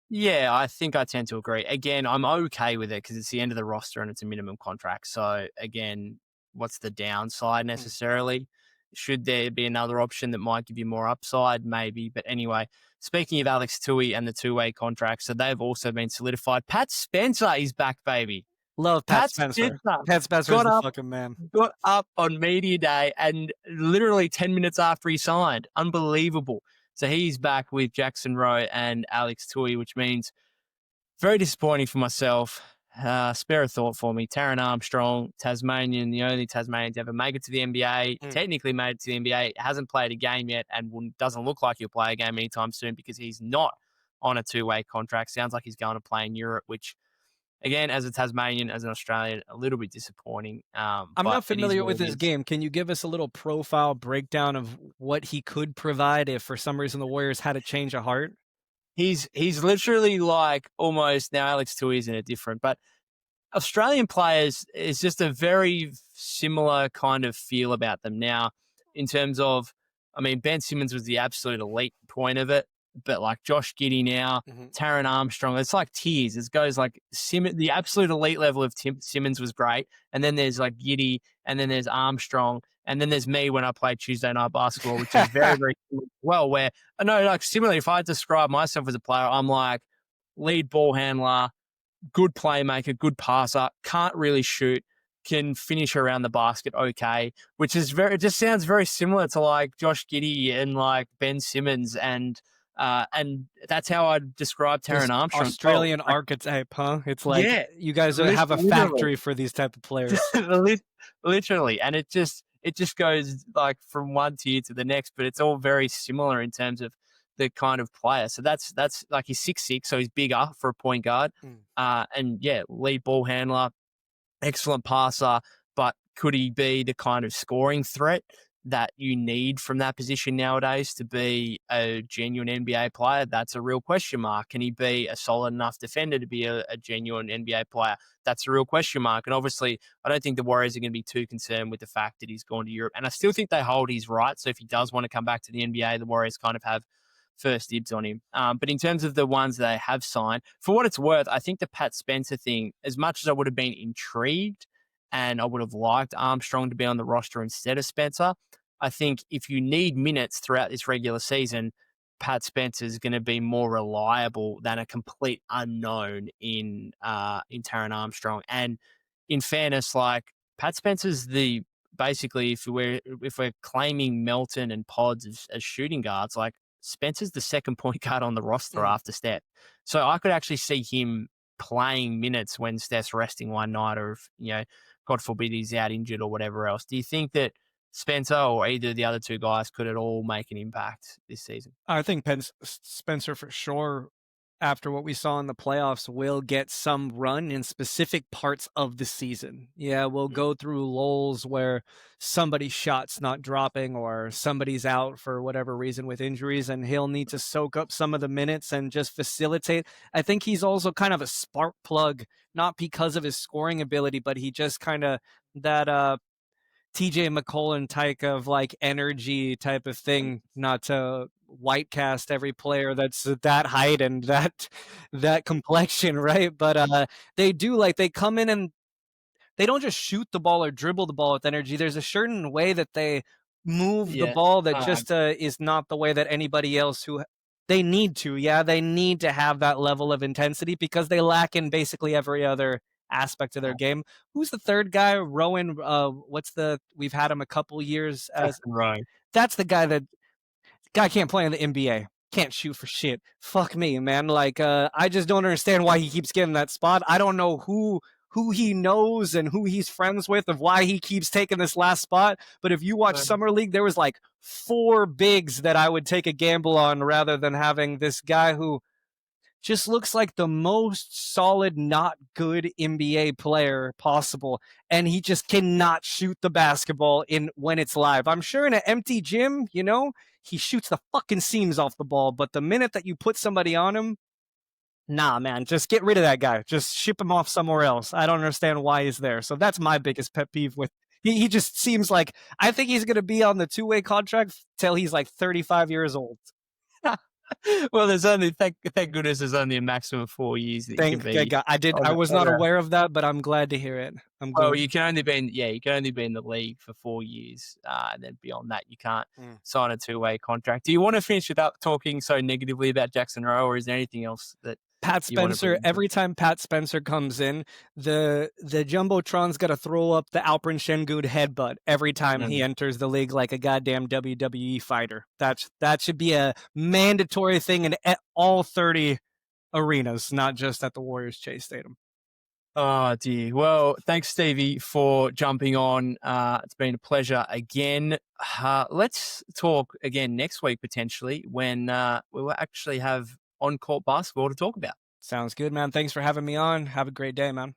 Yeah, I think I tend to agree. Again, I'm okay with it because it's the end of the roster and it's a minimum contract. So again, what's the downside Mm. necessarily? Should there be another option that might give you more upside? Maybe. But anyway, speaking of Alex Tui and the two-way contract, so they've also been solidified. Pat Spencer is back, baby. Love Pat Pat Spencer. Spencer Pat Spencer is got the up fucking man. got up on media day and literally 10 minutes after he signed. Unbelievable. So he's back with Jackson Rowe and Alex Tui, which means very disappointing for myself. Spare a thought for me. Taron Armstrong, Tasmanian, the only Tasmanian to ever make it to the NBA, technically made it to the NBA, hasn't played a game yet and doesn't look like he'll play a game anytime soon because he's not on a two-way contract. Sounds like he's going to play in Europe, which, again, as a Tasmanian, as an Australian, a little bit disappointing. I'm But not it is familiar what with it his is. game. Can you give us a little profile breakdown of what he could provide if for some reason the Warriors had a change of heart? He's literally like almost now Alex Tui isn't it different, but Australian players is just a very similar kind of feel about them now in terms of, I mean, Ben Simmons was the absolute elite point of it, but like Josh Giddey now, Mhm. Taron Armstrong, it's like tiers. It goes like the absolute elite level of Simmons was great. And then there's like Giddey, and then there's Armstrong, and then there's me when I played Tuesday night basketball, which is very, very well, where I know, like, similarly, if I describe myself as a player, I'm like lead ball handler, good playmaker, good passer, can't really shoot, can finish around the basket okay, which is it just sounds very similar to like Josh Giddey and like Ben Simmons and that's how I describe This Taron Armstrong. Oh, Australian like, archetype, huh? It's like yeah, you guys have a literally. factory for these type of players. Literally, and it just goes like from one tier to the next, but it's all very similar in terms of the kind of player. So that's like he's 6'6", so he's bigger for a point guard. Mm. And yeah, lead ball handler, excellent passer, but could he be the kind of scoring threat that you need from that position nowadays to be a genuine NBA player? That's a real question mark. Can he be a solid enough defender to be a genuine NBA player? That's a real question mark. And obviously, I don't think the Warriors are going to be too concerned with the fact that he's gone to Europe. And I still think they hold his right. So if he does want to come back to the NBA, the Warriors kind of have first dibs on him. But in terms of the ones they have signed, for what it's worth, I think the Pat Spencer thing, as much as I would have been intrigued and I would have liked Armstrong to be on the roster instead of Spencer, I think if you need minutes throughout this regular season, Pat Spencer is going to be more reliable than a complete unknown in Taron Armstrong. And in fairness, like Pat Spencer's the basically if we're claiming Melton and Pods as shooting guards, like Spencer's the second point guard on the roster Mm. after Steph. So I could actually see him playing minutes when Steph's resting one night, or if, God forbid he's out injured or whatever else. Do you think that Spencer or either of the other two guys could at all make an impact this season? I think Spencer for sure, after what we saw in the playoffs, will get some run in specific parts of the season. Yeah, we'll go through lulls where somebody's shot's not dropping or somebody's out for whatever reason with injuries, and he'll need to soak up some of the minutes and just facilitate. I think he's also kind of a spark plug, not because of his scoring ability, but he just kind of that TJ McCollum type of like energy type of thing, not to white cast every player that's that height and that complexion, right? But they do like they come in and they don't just shoot the ball or dribble the ball with energy. There's a certain way that they move the Yeah. ball that just is not the way that anybody else who they need to. Yeah, they need to have that level of intensity because they lack in basically every other aspect of their game. Who's the third guy? Rowan. We've had him a couple years as Jackson Rowe. that's the guy that guy can't play in the NBA. Can't shoot for shit. Fuck me, man. Like, I just don't understand why he keeps getting that spot. I don't know who he knows and who he's friends with of why he keeps taking this last spot. But if you watch Summer League, there was like 4 bigs that I would take a gamble on rather than having this guy who just looks like the most solid, not good NBA player possible. And he just cannot shoot the basketball in when it's live. I'm sure in an empty gym, he shoots the fucking seams off the ball. But the minute that you put somebody on him, nah, man, just get rid of that guy. Just ship him off somewhere else. I don't understand why he's there. So that's my biggest pet peeve with. He just seems like I think he's going to be on the 2-way contract till he's like 35 years old. Well, there's only thank goodness there's only a maximum of 4 years that you can Thank be God. I was not aware of that, but I'm glad to hear it. I'm well, glad. you can only be in the league for 4 years, and then beyond that, you can't sign a two-way contract. Do you want to finish without talking so negatively about Jackson Rowe, or is there anything else that? Pat you want to bring Spencer, into it. every time Pat Spencer comes in, the Jumbotron's got to throw up the Alperen Şengün headbutt every time he Mm. enters the league like a goddamn WWE fighter. That should be a mandatory thing in all 30 arenas, not just at the Warriors Chase Stadium. Oh dear. Well, thanks, Stevie, for jumping on. It's been a pleasure again. Let's talk again next week potentially when we will actually have on-court basketball to talk about. Sounds good, man. Thanks for having me on. Have a great day, man.